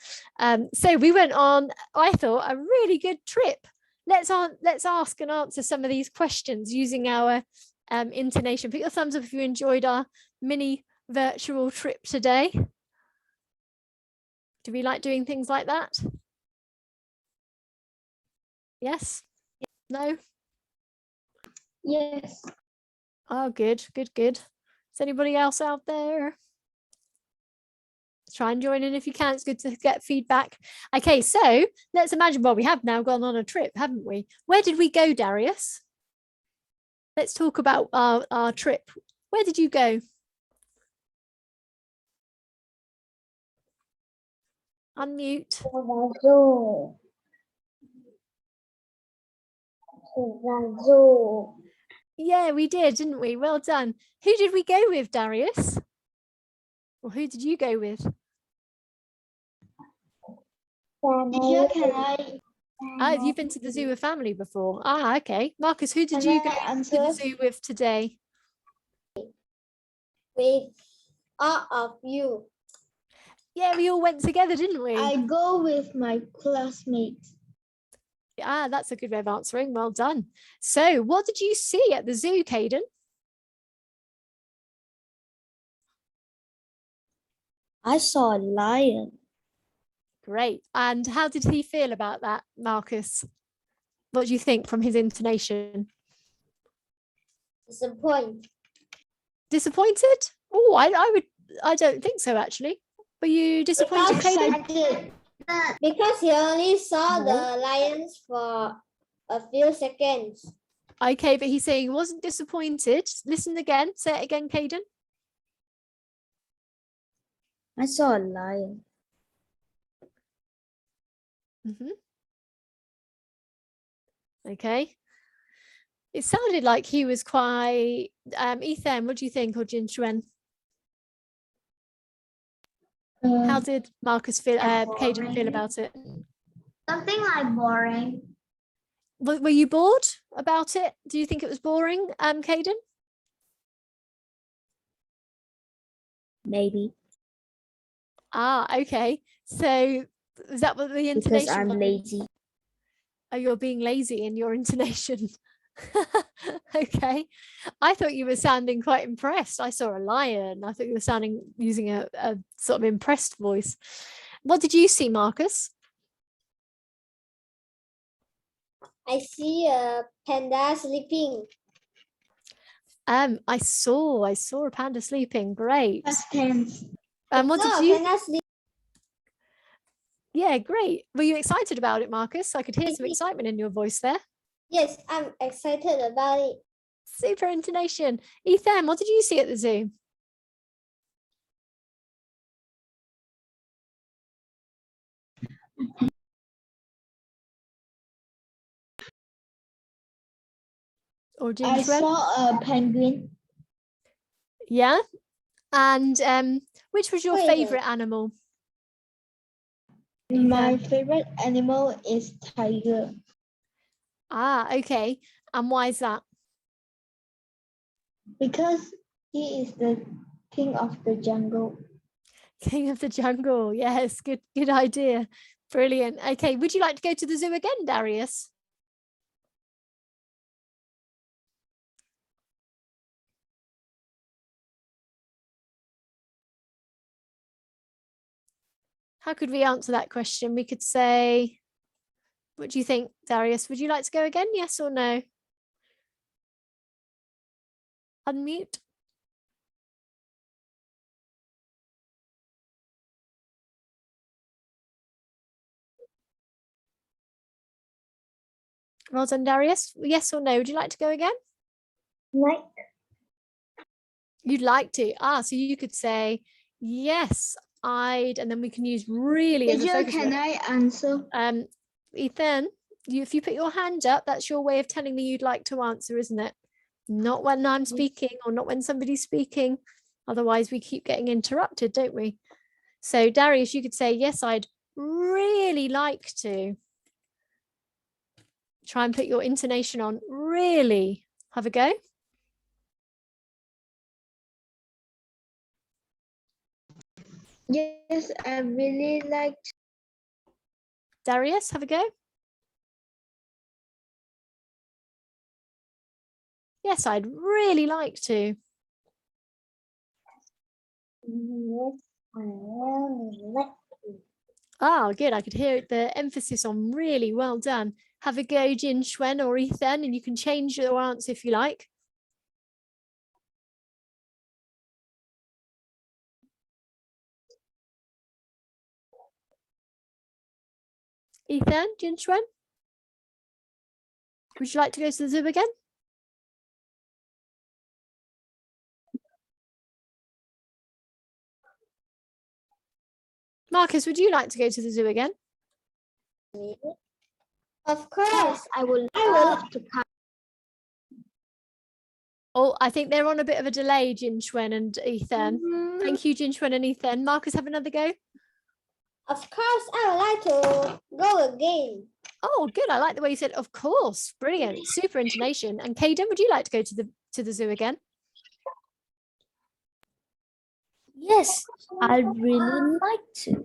So we went on, I thought, a really good trip. Let's ask and answer some of these questions using our intonation. Put your thumbs up if you enjoyed our mini virtual trip today. Do we like doing things like that? Yes? No? Yes. Oh, good. Is anybody else out there? Try and join in if you can. It's good to get feedback. Okay, so let's imagine, well, we have now gone on a trip, haven't we? Where did we go, Darius? Let's talk about our trip. Where did you go? Unmute. The zoo. The zoo. Yeah, we did, didn't we? Well done. Who did we go with, Darius? Or who did you go with? Teacher, can I? Oh, you've been to the zoo with family before. Ah, okay. Marcus, who did Can you I go to the answer? zoo with today? With all of you. Yeah, we all went together, didn't we? I go with my classmates. Ah, that's a good way of answering. Well done. So what did you see at the zoo, Caden? I saw a lion. Great. And how did he feel about that, Marcus? What do you think from his intonation? Disappoint. Disappointed? Oh, I don't think so, actually. Were you disappointed, Caden? Excited. Because he only saw No. the lions for a few seconds. Okay, but he's saying he wasn't disappointed. Listen again. Say it again, Caden. I saw a lion. Okay. It sounded like he was quite Ethan, what do you think, or Jin Shuen? How did Marcus feel, Caden feel about it? Something like boring. Were you bored about it? Do you think it was boring, Caden? Maybe. Ah, okay. So Is that what the because intonation I'm was? lazy. Oh, you're being lazy in your intonation. Okay. I thought you were sounding quite impressed. I saw a lion. I thought you were using a sort of impressed voice. What did you see, Marcus? I see a panda sleeping. I saw a panda sleeping. Great. Past tense. What No, did you? panda sleep. Yeah, great. Were you excited about it, Marcus? I could hear some excitement in your voice there. Yes, I'm excited about it. Super intonation. Ethan, what did you see at the zoo? Or I Jinchuan? saw a penguin. Yeah. And which was your Wait a favorite animal? My favorite animal is tiger Ah, okay. And why is that? because he is the king of the jungle. King of the jungle. Yes, good idea. Brilliant. Okay, would you like to go to the zoo again, Darius? How could we answer that question? We could say, what do you think, Darius? Would you like to go again? Yes or no? Unmute. Well done, Darius. Yes or no? Would you like to go again? Like. You'd like to. Ah, so you could say, yes, I'd, and then we can use really as a Teacher, focus can word. I answer? Ethan, if you put your hand up, that's your way of telling me you'd like to answer, isn't it? Not when I'm speaking or not when somebody's speaking. Otherwise, we keep getting interrupted, don't we? So, Darius, you could say, yes, I'd really like to. Try and put your intonation on really. Have a go. Yes, I really like. Darius, have a go. Yes, I'd really like to. Yes, I really like. Oh, good. I could hear the emphasis on really. Well done. Have a go, Jin Shuen or Ethan, and you can change your answer if you like. Ethan, Jin Shuen, would you like to go to the zoo again? Marcus, would you like to go to the zoo again? Of course, I would I will. to come. Oh, I think they're on a bit of a delay, Jin Shuen and Ethan. Thank you, Jin Shuen and Ethan. Marcus, have another go. Of course, I would like to go again. Oh, good. I like the way you said, of course. Brilliant. Super intonation. And Caden, would you like to go to the zoo again? Yes, I'd really like to.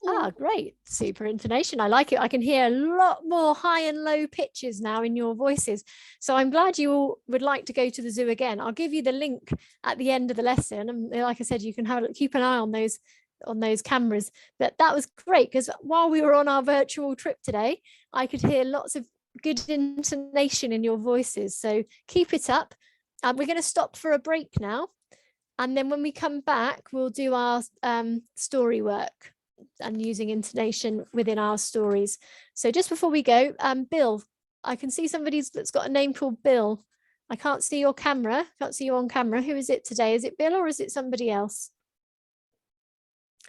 Ah, great. Super intonation. I like it. I can hear a lot more high and low pitches now in your voices. So I'm glad you all would like to go to the zoo again. I'll give you the link at the end of the lesson. And like I said, you can keep an eye on those cameras. But that was great because while we were on our virtual trip today, I could hear lots of good intonation in your voices. So keep it up. We're going to stop for a break now. And then when we come back, we'll do our story work and using intonation within our stories. So just before we go, Bill, I can see that's got a name called Bill. I can't see your camera. Can't see you on camera. Who is it today? Is it Bill or is it somebody else?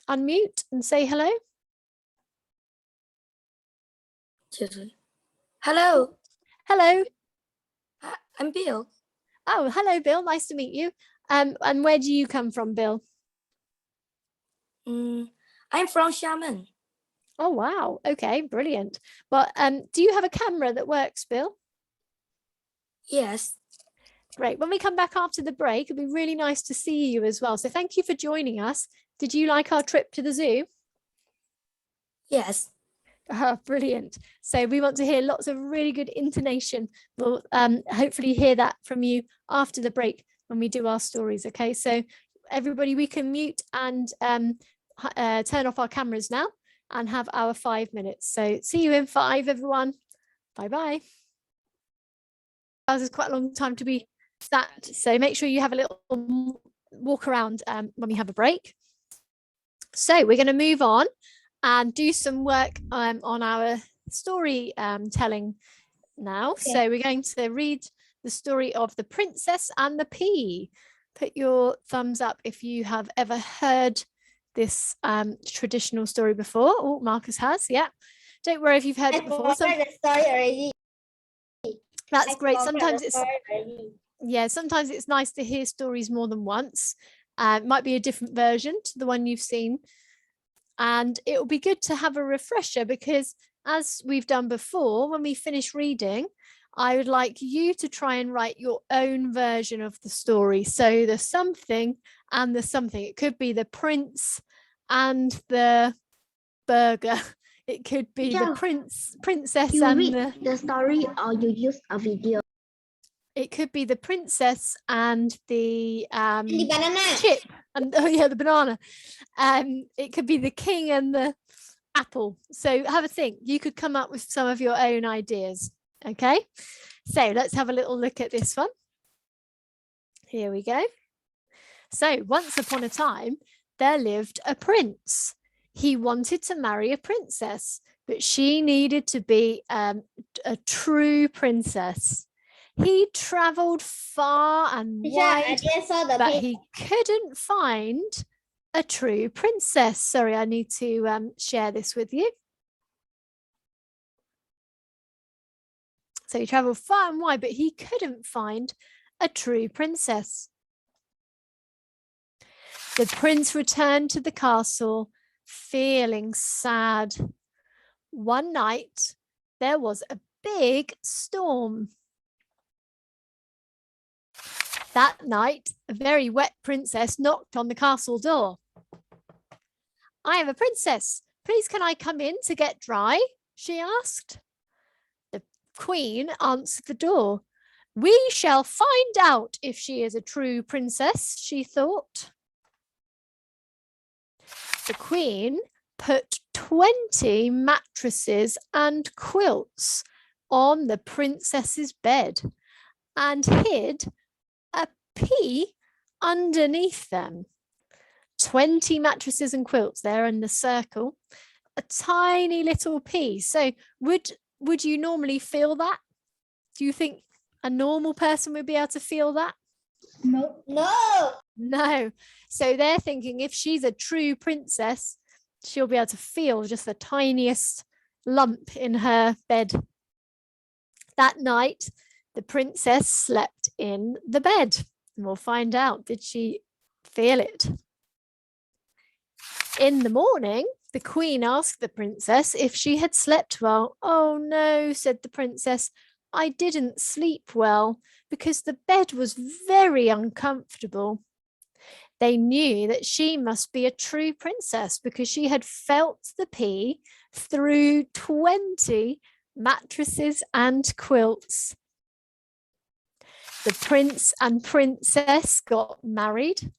Unmute and say hello. Hello, Hello. I'm Bill. Oh, hello, Bill. Nice to meet you. And where do you come from, Bill? I'm from Xiamen. Oh, wow. Okay, brilliant. But do you have a camera that works, Bill? Yes. Great. When we come back after the break, it'll be really nice to see you as well. So thank you for joining us. Did you like our trip to the zoo? Yes. Brilliant. So we want to hear lots of really good intonation. We'll hopefully hear that from you after the break when we do our stories. Okay, so everybody, we can mute and turn off our cameras now and have our 5 minutes. So see you in 5, everyone. Bye bye. That was quite a long time to be sat. So make sure you have a little walk around when we have a break. So we're going to move on and do some work on our story telling now. Okay. So we're going to read the story of The Princess and the Pea. Put your thumbs up if you have ever heard this traditional story before. Oh, Marcus has, yeah. Don't worry if you've heard it before. The story already. That's great. Sometimes it's sometimes it's nice to hear stories more than once. It might be a different version to the one you've seen. And it will be good to have a refresher because as we've done before, when we finish reading, I would like you to try and write your own version of the story. So the something and the something. It could be the prince and the burger. It could be the princess You and read the story or you use a video. It could be the princess and the banana. chip and the banana. It could be the king and the apple. So have a think. You could come up with some of your own ideas. Okay, so let's have a little look at this one. Here we go. So once upon a time, there lived a prince. He wanted to marry a princess, but she needed to be a true princess. He traveled far and wide, but he couldn't find a true princess. Sorry, I need to share this with you. So he traveled far and wide, but he couldn't find a true princess. The prince returned to the castle, feeling sad. One night, there was a big storm. That night, a very wet princess knocked on the castle door. "I am a princess. Please can I come in to get dry?" she asked. The queen answered the door. "We shall find out if she is a true princess," she thought. The queen put 20 mattresses and quilts on the princess's bed and hid a pea underneath them. 20 mattresses and quilts there in the circle, a tiny little pea. So would you normally feel that? Do you think a normal person would be able to feel that? No. So they're thinking if she's a true princess, she'll be able to feel just the tiniest lump in her bed. That night, the princess slept in the bed. And we'll find out, did she feel it? In the morning, the queen asked the princess if she had slept well. "Oh no," said the princess, "I didn't sleep well because the bed was very uncomfortable." They knew that she must be a true princess because she had felt the pea through 20 mattresses and quilts. The prince and princess got married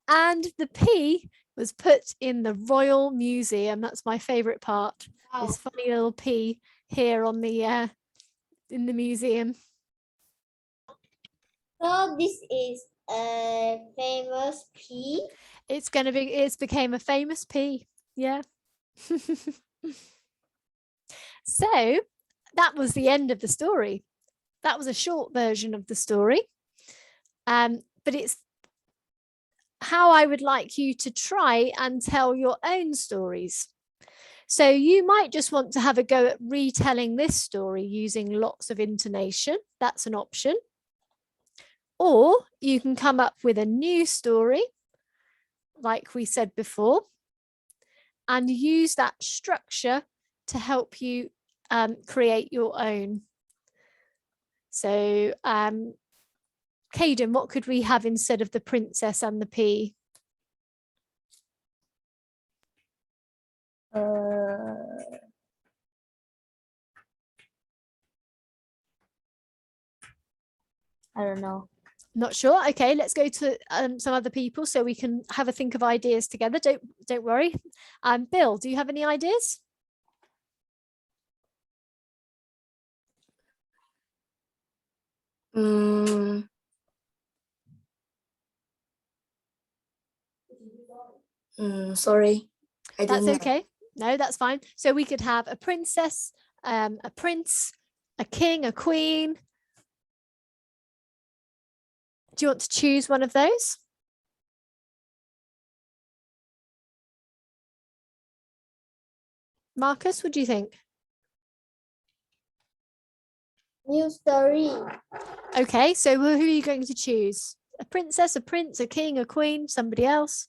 and the pea was put in the Royal Museum. That's my favorite part. Wow. This funny little pea here on the in the museum. So this is a famous pea. It's became a famous pea. Yeah. So that was the end of the story. That was a short version of the story. But it's how I would like you to try and tell your own stories. So you might just want to have a go at retelling this story using lots of intonation. That's an option. Or you can come up with a new story, like we said before, and use that structure to help you create your own. So, Caden, what could we have instead of the princess and the pea? I don't know. Not sure. Okay, let's go to some other people so we can have a think of ideas together. Don't worry. Bill, do you have any ideas? Sorry, I That's didn't know. okay. No, that's fine. So we could have a princess, a prince, a king, a queen. Do you want to choose one of those? Marcus, what do you think? New story. Okay, so who are you going to choose? A princess, a prince, a king, a queen, somebody else?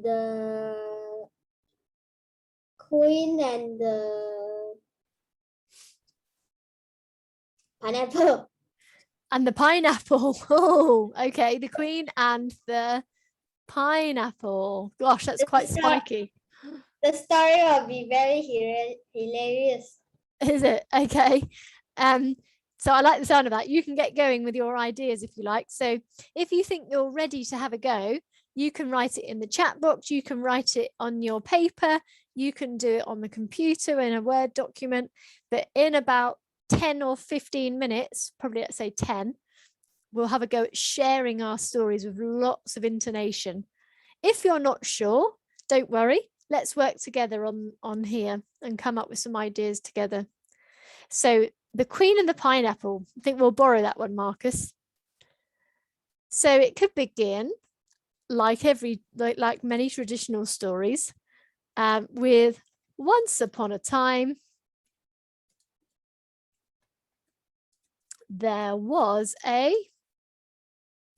The queen and the pineapple. And the pineapple. Oh, okay. The queen and the pineapple. Gosh, that's quite spiky. The story will be very hilarious. Is it? Okay. So I like the sound of that. You can get going with your ideas if you like. So if you think you're ready to have a go, you can write it in the chat box. You can write it on your paper. You can do it on the computer in a Word document. But in about 10 or 15 minutes, probably let's say 10, we'll have a go at sharing our stories with lots of intonation. If you're not sure, don't worry. Let's work together on here and come up with some ideas together. So the queen and the pineapple, I think we'll borrow that one, Marcus. So it could begin like many traditional stories with once upon a time, there was a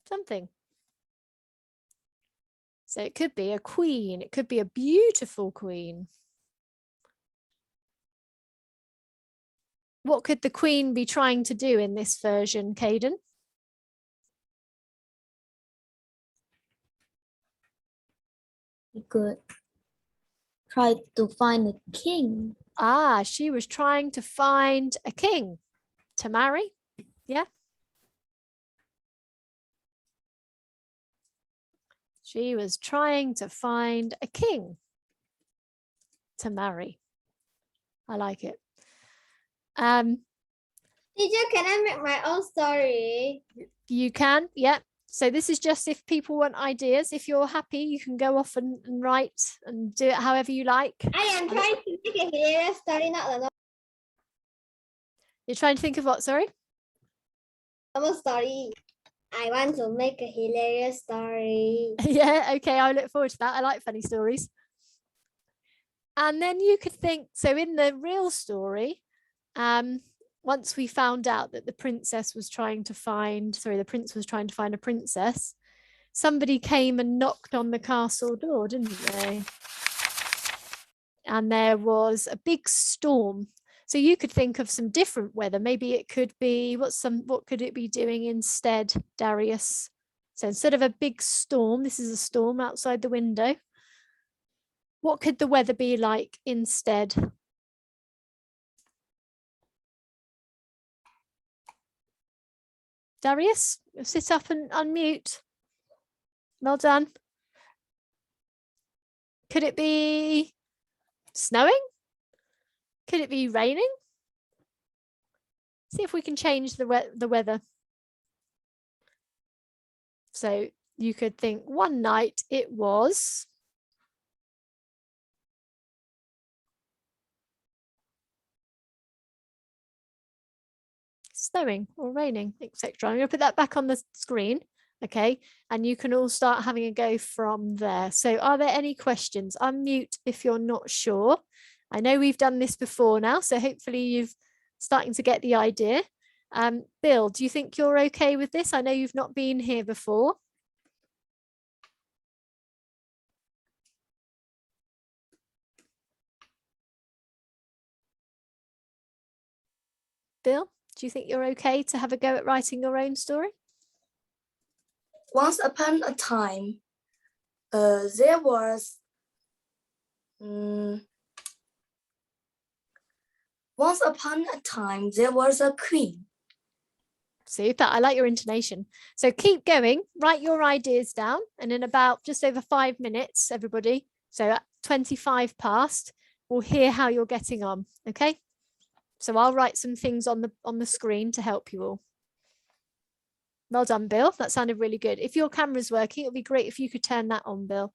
something. So it could be a queen. It could be a beautiful queen. What could the queen be trying to do in this version, Caden? We could try to find a king. Ah, she was trying to find a king to marry. Yeah. She was trying to find a king to marry. I like it. Teacher, can I make my own story? You can, yeah. So this is just if people want ideas. If you're happy, you can go off and write and do it however you like. I am trying to make a hilarious story, not a You're trying to think of what, sorry? normal story. I want to make a hilarious story. Yeah, okay, I look forward to that. I like funny stories. And then you could think, so in the real story, once we found out that the prince was trying to find a princess, somebody came and knocked on the castle door, didn't they? And there was a big storm. So you could think of some different weather. Maybe it could be, what could it be doing instead, Darius? So instead of a big storm, this is a storm outside the window. What could the weather be like instead? Darius, sit up and unmute. Well done. Could it be snowing? Could it be raining? See if we can change the weather. So you could think one night it was snowing or raining, etc. I'm going to put that back on the screen. Okay, and you can all start having a go from there. So are there any questions? Unmute if you're not sure. I know we've done this before now, so hopefully you've starting to get the idea. Bill, do you think you're okay with this? I know you've not been here before. Bill, do you think you're okay to have a go at writing your own story? Once upon a time, there was Once upon a time, there was a queen. Super. I like your intonation. So keep going, write your ideas down, and in about just over 5 minutes, everybody, so at 25 past, we'll hear how you're getting on. Okay. So I'll write some things on the screen to help you all. Well done, Bill. That sounded really good. If your camera's working, it would be great if you could turn that on, Bill.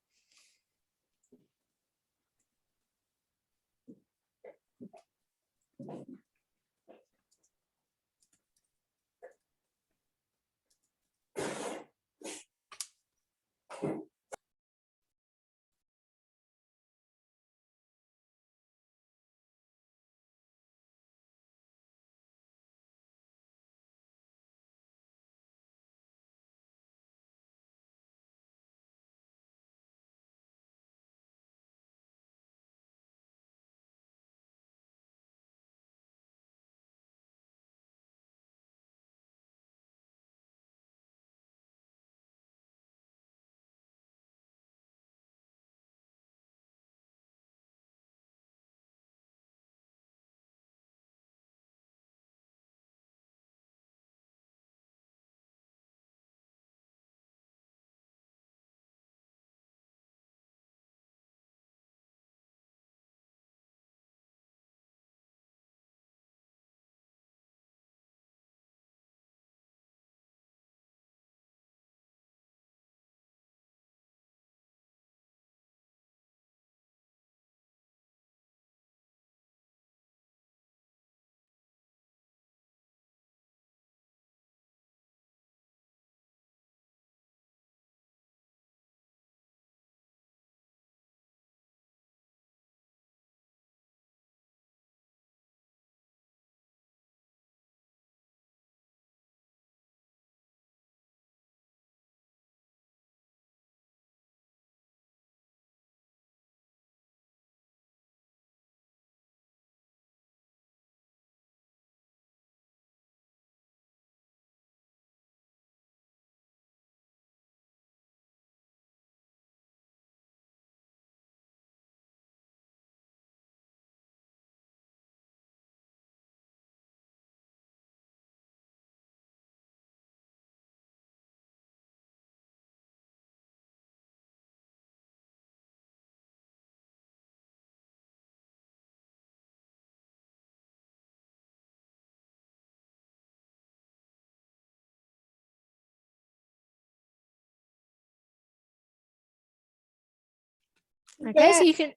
Okay, so you can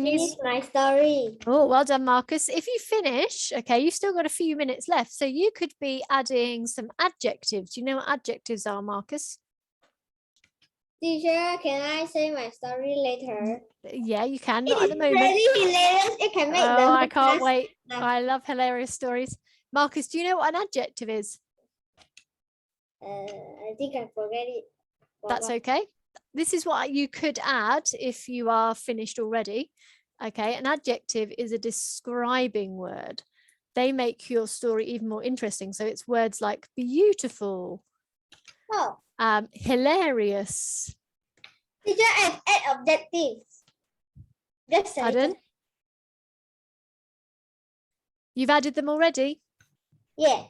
use my story. Oh, well done, Marcus. If you finish, okay, you've still got a few minutes left. So you could be adding some adjectives. Do you know what adjectives are, Marcus? Teacher, can I say my story later? Yeah, you can, not at the It's moment. really hilarious. It can make Oh, I the can't class wait. laugh. I love hilarious stories. Marcus, do you know what an adjective is? I think I forget it. That's okay. This is what you could add if you are finished already. Okay, an adjective is a describing word. They make your story even more interesting. So it's words like beautiful, Oh, hilarious. teacher, I've add objectives. Just a Pardon? little. You've added them already? Yeah.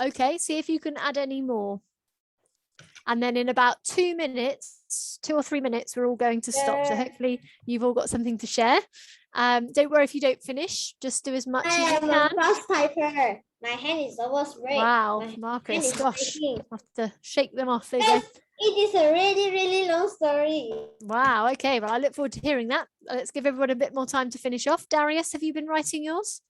Okay, see if you can add any more. And then in about 2 minutes, 2 or 3 minutes, we're all going to stop. So Yeah. hopefully you've all got something to share. Don't worry if you don't finish, just do as much I as you am can. a fast typer. My hand is almost red. Wow, My hand Marcus, is gosh, shaking. I'll have to shake them off. There you Yes, go. it is a really, really long story. Wow, okay, well, I look forward to hearing that. Let's give everyone a bit more time to finish off. Darius, have you been writing yours?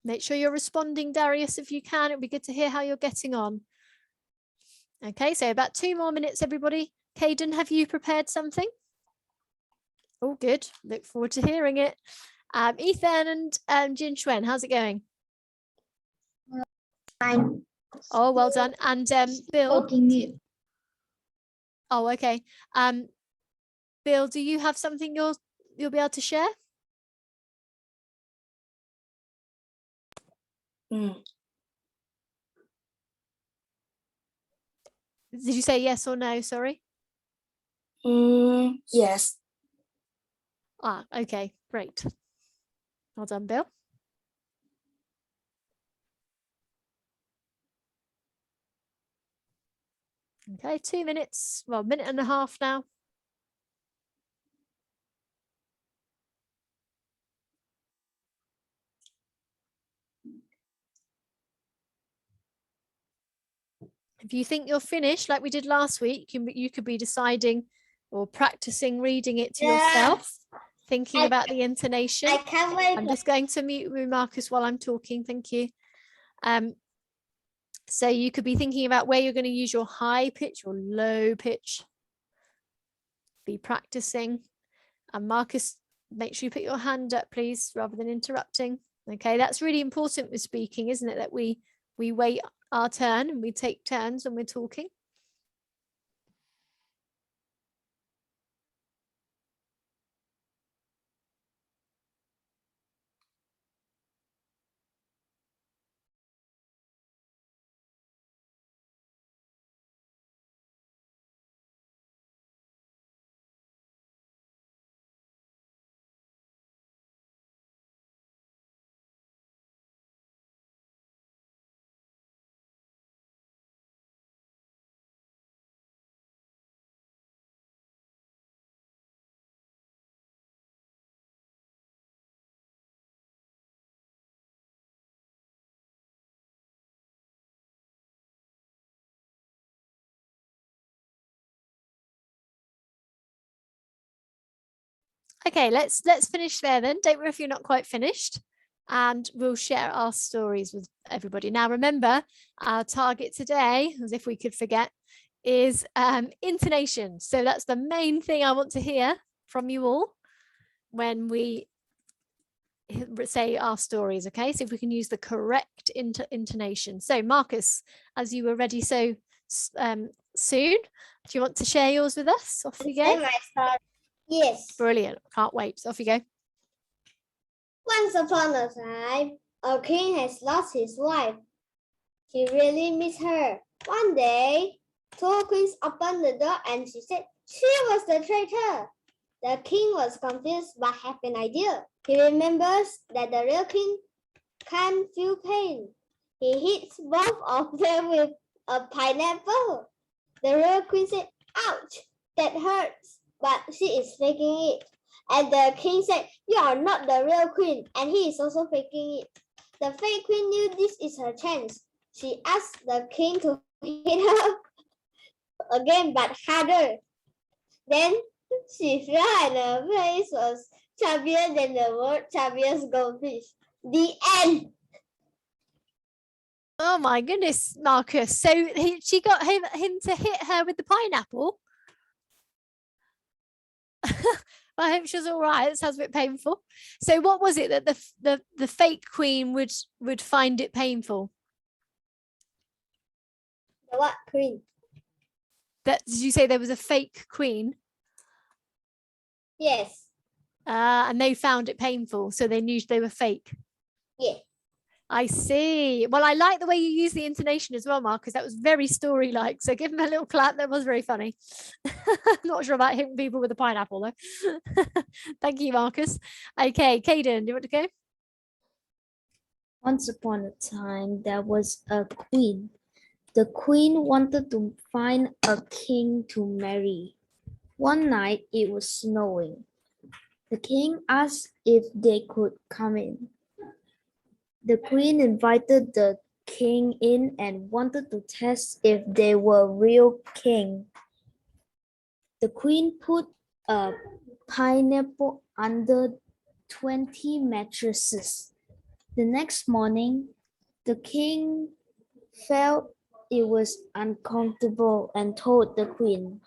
Make sure you're responding, Darius, if you can. It'd be good to hear how you're getting on. Okay, so about 2 more minutes, everybody. Caden, have you prepared something? Oh, good. Look forward to hearing it. Ethan and Jin Xuan, how's it going? Fine. Oh, well done. And Bill? Oh, okay. Bill, do you have something you'll be able to share? Did you say yes or no? Sorry. Yes. Ah, okay, great. Well done, Bill. Okay, 2 minutes, well, 1.5 minutes now. If you think you're finished, like we did last week, you could be deciding or practicing reading it to yourself, thinking about the intonation. I can't wait. I'm just going to mute you, Marcus, while I'm talking. Thank you. So you could be thinking about where you're going to use your high pitch or low pitch. Be practicing. And Marcus, make sure you put your hand up, please, rather than interrupting. Okay, that's really important with speaking, isn't it? That we wait our turn and we take turns when we're talking. Okay, let's finish there then. Don't worry if you're not quite finished, and we'll share our stories with everybody. Now, remember, our target today, as if we could forget, is intonation. So that's the main thing I want to hear from you all when we say our stories. Okay, so if we can use the correct intonation. So Marcus, as you were ready so soon, do you want to share yours with us? Off we go. Yes. Brilliant. Can't wait. Off you go. Once upon a time, a king has lost his wife. He really missed her. One day, two queens opened the door and she said she was the traitor. The king was confused but had an idea. He remembers that the real king can't feel pain. He hits both of them with a pineapple. The real queen said, "Ouch, that hurts," but she is faking it. And the king said, "You are not the real queen," and he is also faking it. The fake queen knew this is her chance. She asked the king to hit her again, but harder. Then she fell and her face was chubbier than the world chubbiest goldfish. The end. Oh my goodness, Marcus. So she got him to hit her with the pineapple. I hope she's all right. It sounds a bit painful. So what was it that the fake queen would find it painful? The what queen? That, did you say there was a fake queen? Yes. And they found it painful, so they knew they were fake. Yeah. I see. Well, I like the way you use the intonation as well, Marcus. That was very story-like. So give him a little clap. That was very funny. Not sure about hitting people with a pineapple, though. Thank you, Marcus. Okay, Caden, do you want to go? Once upon a time, there was a queen. The queen wanted to find a king to marry. One night, it was snowing. The king asked if they could come in. The queen invited the king in and wanted to test if they were real king. The queen put a pineapple under 20 mattresses. The next morning, the king felt it was uncomfortable and told the queen,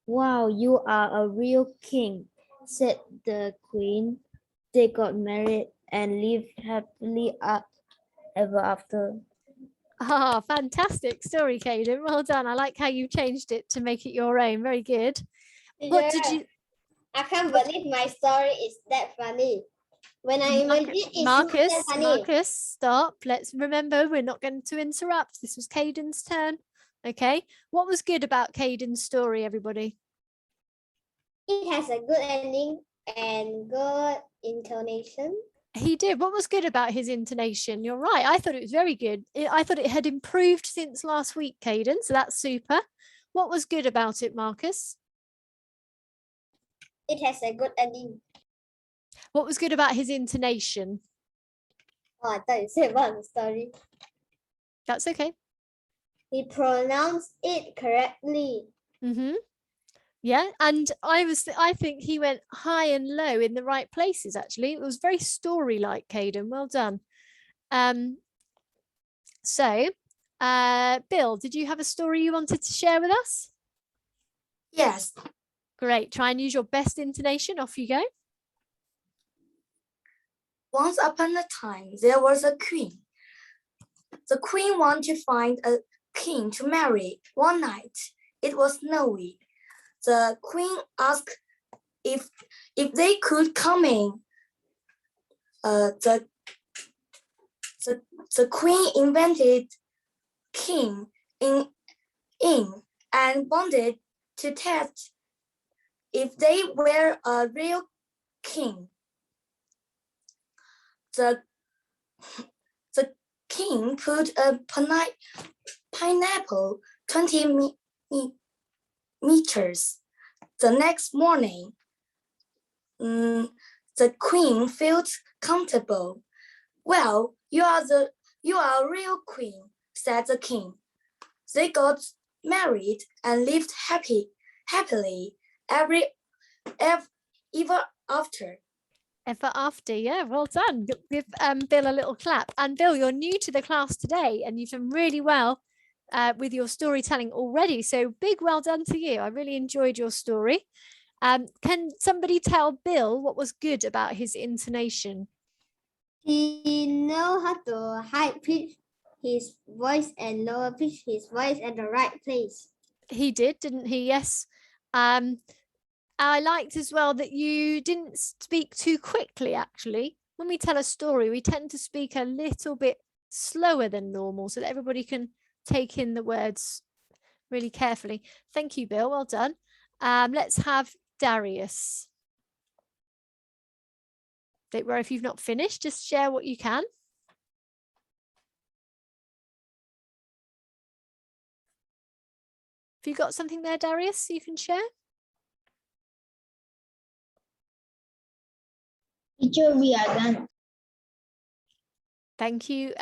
"Wow, you are a real king," said the queen. They got married and lived happily ever after. Ah, fantastic story, Caden. Well done. I like how you changed it to make it your own. Very good. What did you? I can't believe my story is that funny. When I imagine it's Marcus, not that funny. Marcus, stop. Let's remember we're not going to interrupt. This was Caden's turn. Okay, what was good about Caden's story, everybody? It has a good ending and good intonation. He did. What was good about his intonation? You're right. I thought it was very good. I thought it had improved since last week, Caden. So that's super. What was good about it, Marcus? It has a good ending. What was good about his intonation? Oh, I thought you said about the story. That's okay. He pronounced it correctly. Mm-hmm. Yeah, and I think he went high and low in the right places, actually. It was very story-like, Caden. Well done. So, Bill, did you have a story you wanted to share with us? Yes. Great. Try and use your best intonation. Off you go. Once upon a time, there was a queen. The queen wanted to find a king to marry. One night, it was snowy. The queen asked if they could come in. The queen invented king in and wanted to test if they were a real king. The king put a pineapple 20 meters. The next morning, the queen felt comfortable. Well, you are a real queen, said the king. They got married and lived happily ever after. Ever after, yeah, well done. Give Bill a little clap. And Bill, you're new to the class today and you've done really well with your storytelling already. So big well done to you. I really enjoyed your story. Can somebody tell Bill what was good about his intonation? He know how to high pitch his voice and lower pitch his voice at the right place. He did, didn't he? Yes. I liked as well that you didn't speak too quickly, actually. When we tell a story, we tend to speak a little bit slower than normal so that everybody can take in the words really carefully. Thank you, Bill. Well done. Let's have Darius. Don't worry if you've not finished, just share what you can. Have you got something there, Darius, you can share? Teacher, we are done. Thank you.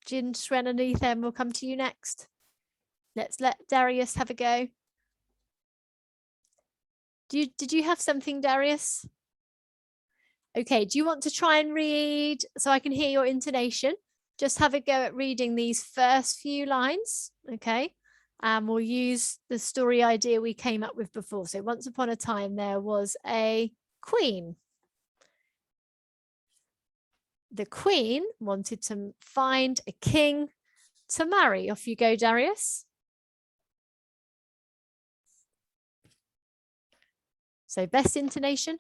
Jin, Swen and Ethan, we'll come to you next. Let's let Darius have a go. Did you have something, Darius? Okay, do you want to try and read so I can hear your intonation? Just have a go at reading these first few lines, okay? And we'll use the story idea we came up with before. So once upon a time, there was a queen. The queen wanted to find a king to marry. Off you go, Darius. So best intonation.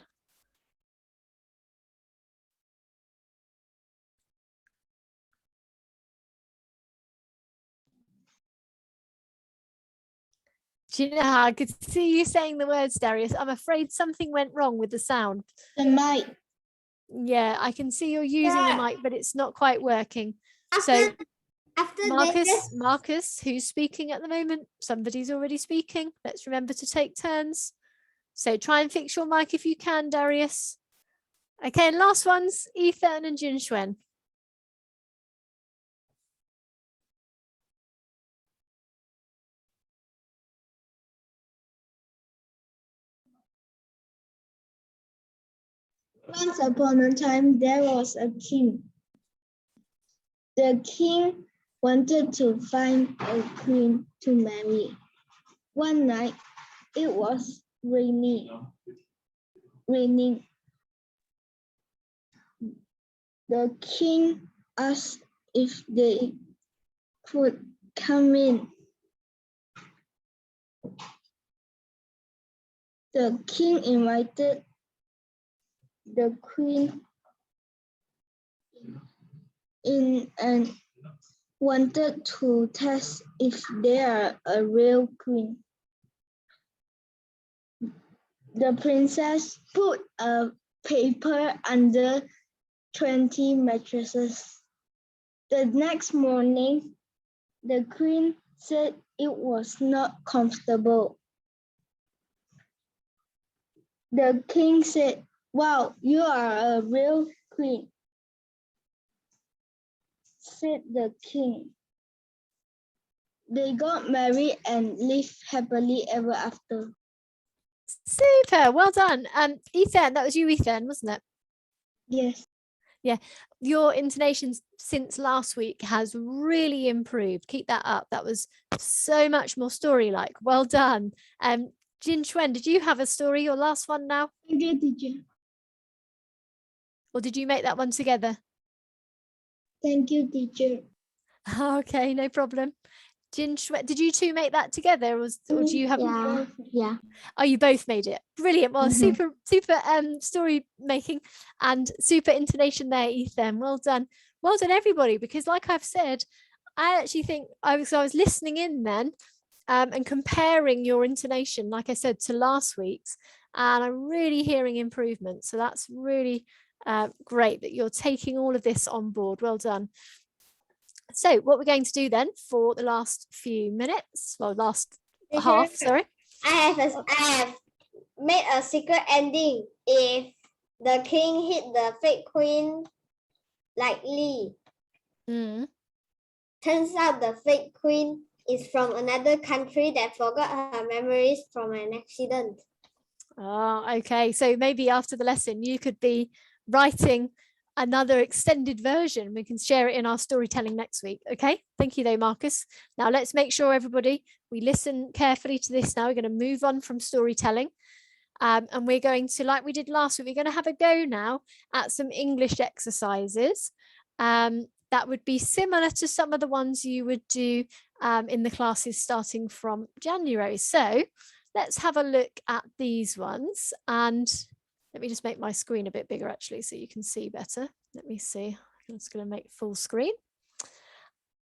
Do you know how I could see you saying the words, Darius? I'm afraid something went wrong with the sound. The mic. Yeah, I can see you're using the mic, but it's not quite working. After Marcus, who's speaking at the moment? Somebody's already speaking. Let's remember to take turns. So try and fix your mic if you can, Darius. Okay, and last ones, Ethan and Junxuan. Once upon a time, there was a king. The king wanted to find a queen to marry. One night, it was raining. The king asked if they could come in. The king invited the queen in and wanted to test if they are a real queen. The princess put a paper under 20 mattresses. The next morning, the queen said it was not comfortable. The king said, "Wow, you are a real queen," said the king. They got married and lived happily ever after. Super, well done. Ethan, that was you, Ethan, wasn't it? Yes. Your intonation since last week has really improved. Keep that up. That was so much more story-like. Well done. Jin Chuen, did you have a story, your last one now? I did, teacher. Or did you make that one together? Thank you, teacher. Okay, no problem. Jin Chuen, did you two make that together, or do you have? Yeah. Oh, you both made it. Brilliant. Well, super story making and super intonation there, Ethan. Well done. Well done, everybody, because like I've said, I actually think I was listening in then and comparing your intonation, like I said, to last week's, and I'm really hearing improvement. So that's really great that you're taking all of this on board. Well done. So what we're going to do then for the last few minutes, well, last half, sorry. I have made a secret ending. If the king hit the fake queen lightly, turns out the fake queen is from another country that forgot her memories from an accident. Oh, okay. So maybe after the lesson, you could be writing another extended version. We can share it in our storytelling next week. Okay. Thank you though, Marcus. Now let's make sure everybody, we listen carefully to this now. We're going to move on from storytelling. And we're going to, like we did last week, we're going to have a go now at some English exercises. That would be similar to some of the ones you would do in the classes starting from January. So let's have a look at these ones. And let me just make my screen a bit bigger actually, so you can see better. Let me see. I'm just going to make full screen.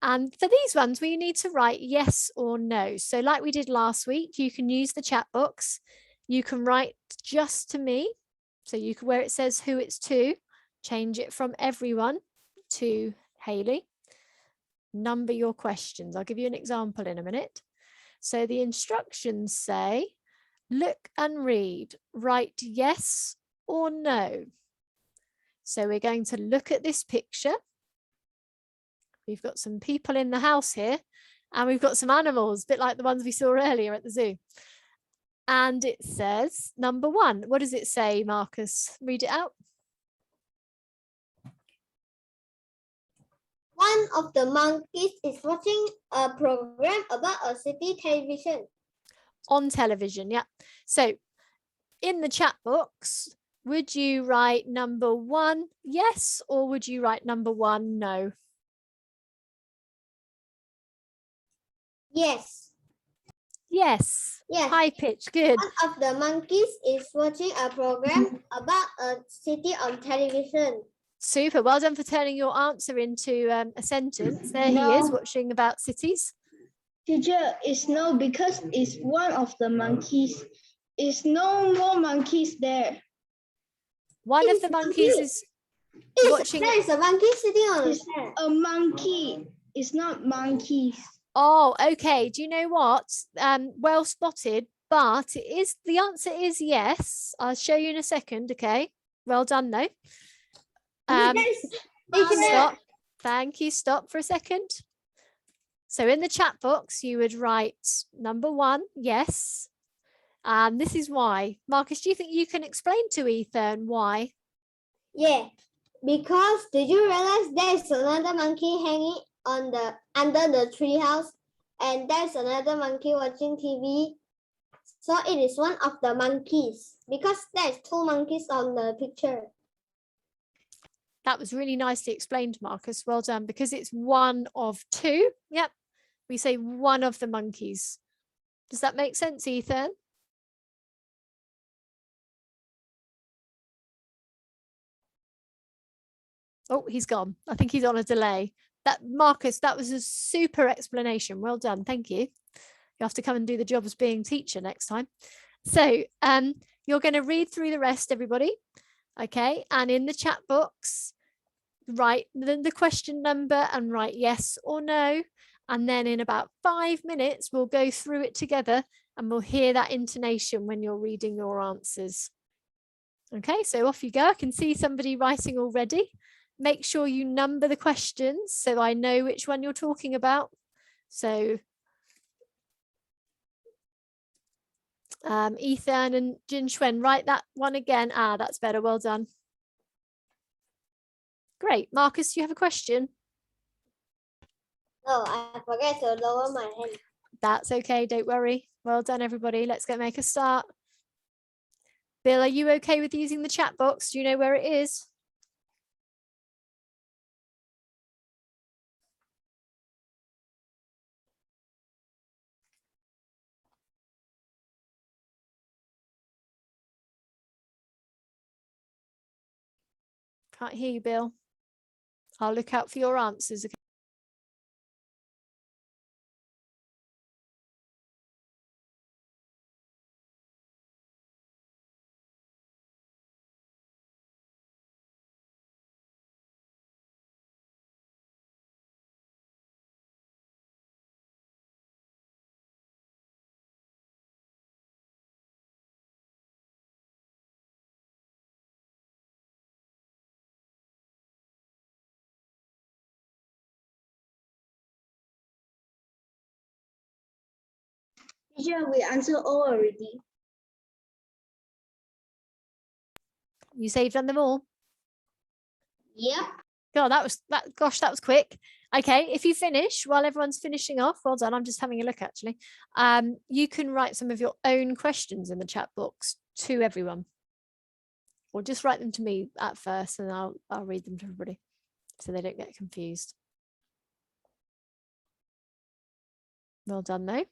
And for these ones, we need to write yes or no. So like we did last week, you can use the chat box. You can write just to me. So you can, where it says who it's to, change it from everyone to Hayley. Number your questions. I'll give you an example in a minute. So the instructions say, look and read, write yes or no. So we're going to look at this picture. We've got some people in the house here and we've got some animals, a bit like the ones we saw earlier at the zoo. And it says number 1. What does it say, Marcus? Read it out. One of the monkeys is watching a program about a city television. On television, yeah. So in the chat box, would you write number 1 yes, or would you write number 1 no? Yes. Yes. Yes. High pitch, good. One of the monkeys is watching a program about a city on television. Super. Well done for turning your answer into a sentence. There he is, watching about cities. Teacher, it's no, because it's one of the monkeys. It's no more monkeys there. One of the monkeys is watching. There is a monkey sitting on It's a chair. a monkey. It's not monkeys. Oh, okay. Do you know what? Well spotted, but it is, the answer is yes. I'll show you in a second. Okay. Well done though. Stop. Thank you. Stop for a second. So in the chat box, you would write number 1, yes. And this is why. Marcus, do you think you can explain to Ethan why? Yeah, because did you realize there's another monkey hanging on the under the tree house, and there's another monkey watching TV? So it is one of the monkeys because there's 2 monkeys on the picture. That was really nicely explained, Marcus. Well done, because it's one of 2. Yep. We say one of the monkeys. Does that make sense, Ethan? Oh, he's gone. I think he's on a delay. That Marcus, that was a super explanation. Well done. Thank you. You have to come and do the job as being teacher next time. So you're going to read through the rest, everybody. Okay. And in the chat box, write the question number and write yes or no. And then in about 5 minutes, we'll go through it together and we'll hear that intonation when you're reading your answers. Okay, so off you go. I can see somebody writing already. Make sure you number the questions so I know which one you're talking about. So Ethan and Jin Xuan, write that one again. Ah, that's better. Well done. Great. Marcus, do you have a question? No, I forget to lower my hand. That's okay. Don't worry. Well done, everybody. Let's make a start. Bill, are you okay with using the chat box? Do you know where it is? Can't hear you, Bill. I'll look out for your answers. Okay. Teacher, we answer all already. You say you've done them all? Yep. God, gosh, that was quick. Okay, if you finish while everyone's finishing off, well done. I'm just having a look actually. You can write some of your own questions in the chat box to everyone. Or just write them to me at first and I'll read them to everybody so they don't get confused. Well done though.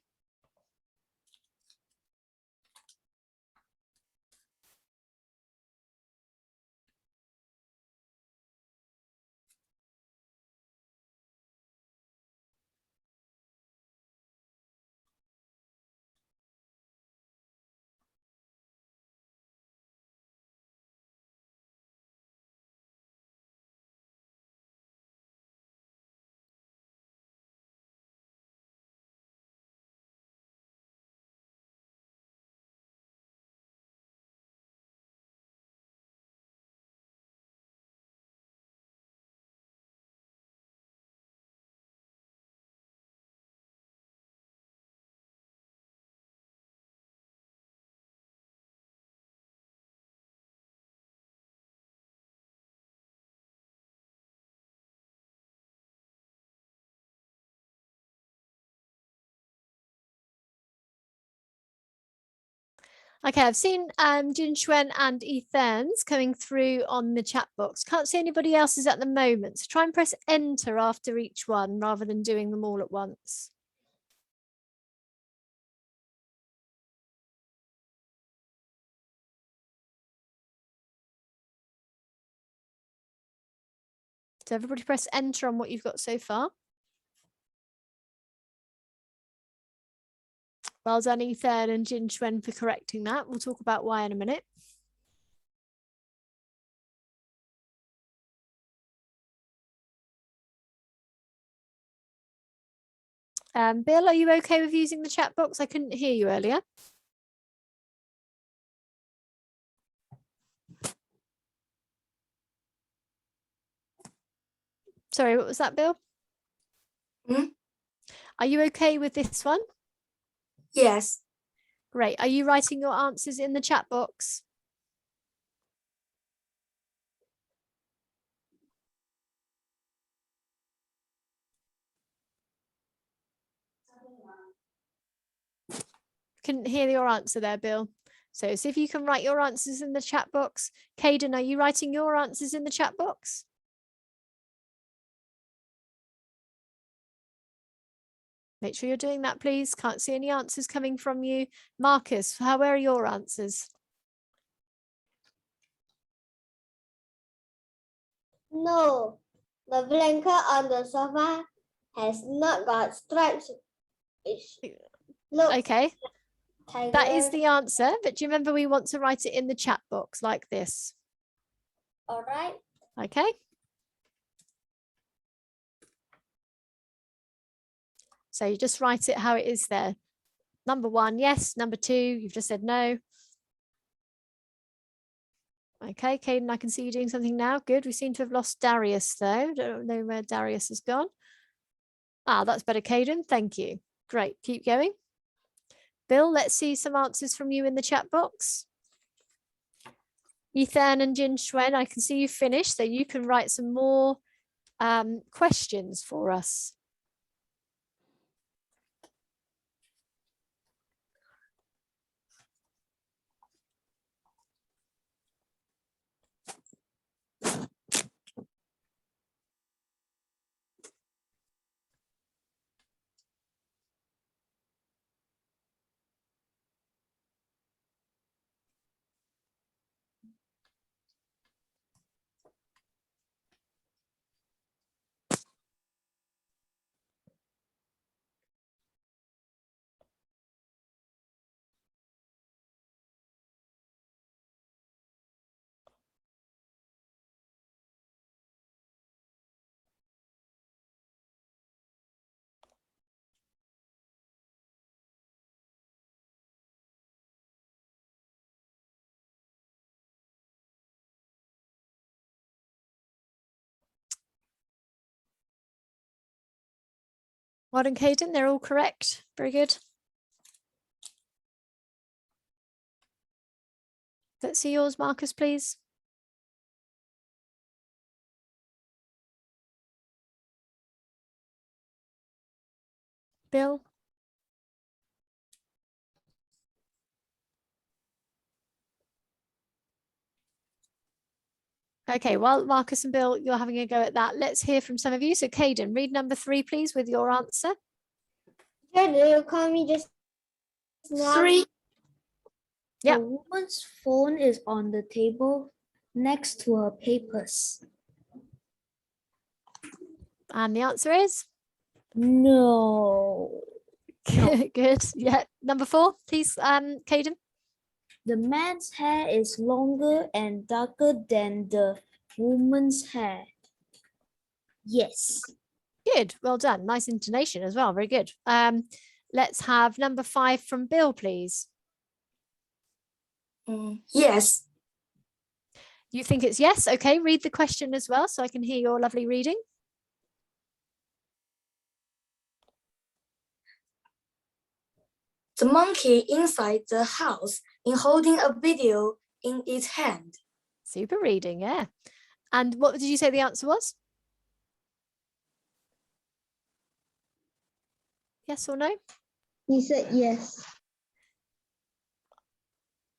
Okay, I've seen Jin Xuan and Ethan's coming through on the chat box. Can't see anybody else's at the moment. So try and press enter after each one rather than doing them all at once. So everybody press enter on what you've got so far. Well done, Ethan and Jin Xuan, for correcting that. We'll talk about why in a minute. Bill, are you okay with using the chat box? I couldn't hear you earlier. Sorry, what was that, Bill? Are you okay with this one? Yes. Great. Are you writing your answers in the chat box? Couldn't hear your answer there, Bill. So see if you can write your answers in the chat box. Caden, are you writing your answers in the chat box? Make sure you're doing that, please. Can't see any answers coming from you. Marcus, where are your answers? No. The blanket on the sofa has not got stripes. It looks Okay, tiger. that is the answer. But do you remember we want to write it in the chat box like this? All right. Okay. So you just write it how it is there. Number 1, yes. Number 2, you've just said no. Okay, Caden, I can see you doing something now. Good. We seem to have lost Darius though. Don't know where Darius has gone. Ah, that's better, Caden. Thank you. Great. Keep going. Bill, let's see some answers from you in the chat box. Ethan and Jin Shuen, I can see you finished, so you can write some more questions for us. Well done, Caden. They're all correct. Very good. Let's see yours, Marcus, please. Bill. Okay, well, Marcus and Bill, you're having a go at that. Let's hear from some of you. So Caden, read number 3, please, with your answer. Yeah, you call me just now. 3. Yep. The woman's phone is on the table next to her papers. And the answer is? No. Good. Yeah. Number 4, please, Caden. The man's hair is longer and darker than the woman's hair. Yes. Good. Well done. Nice intonation as well. Very good. Let's have number 5 from Bill, please. Yes. You think it's yes? Okay, read the question as well so I can hear your lovely reading. The monkey inside the house is holding a video in its hand. Super reading, yeah. And what did you say the answer was? Yes or no? He said yes.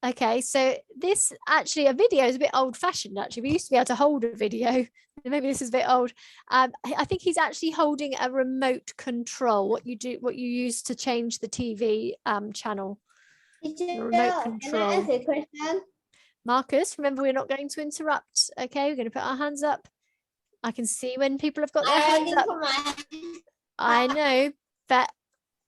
Okay, so this actually, a video is a bit old fashioned actually. We used to be able to hold a video. Maybe this is a bit old. I think he's actually holding a remote control, what you use to change the TV channel. Teacher, Remote can control. I ask a question? Marcus, remember we're not going to interrupt. Okay, we're going to put our hands up. I can see when people have got their hands up. I know, but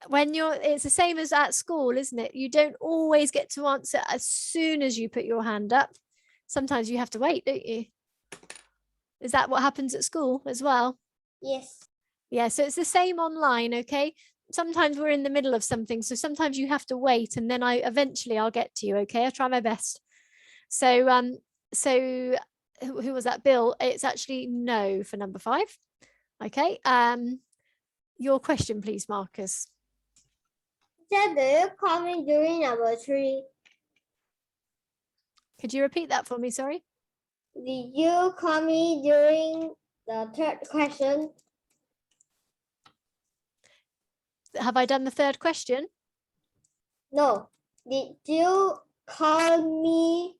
when it's the same as at school, isn't it? You don't always get to answer as soon as you put your hand up. Sometimes you have to wait, don't you? Is that what happens at school as well? Yes. Yeah, so it's the same online, okay? Sometimes we're in the middle of something, so sometimes you have to wait, and then eventually I'll get to you, okay? I'll try my best. So who was that? Bill? It's actually no for number 5. Okay. Your question, please, Marcus. Teacher, do you call me during number 3? Could you repeat that for me? Sorry. Did you call me during the 3rd question? Have I done the 3rd question? No. Did you call me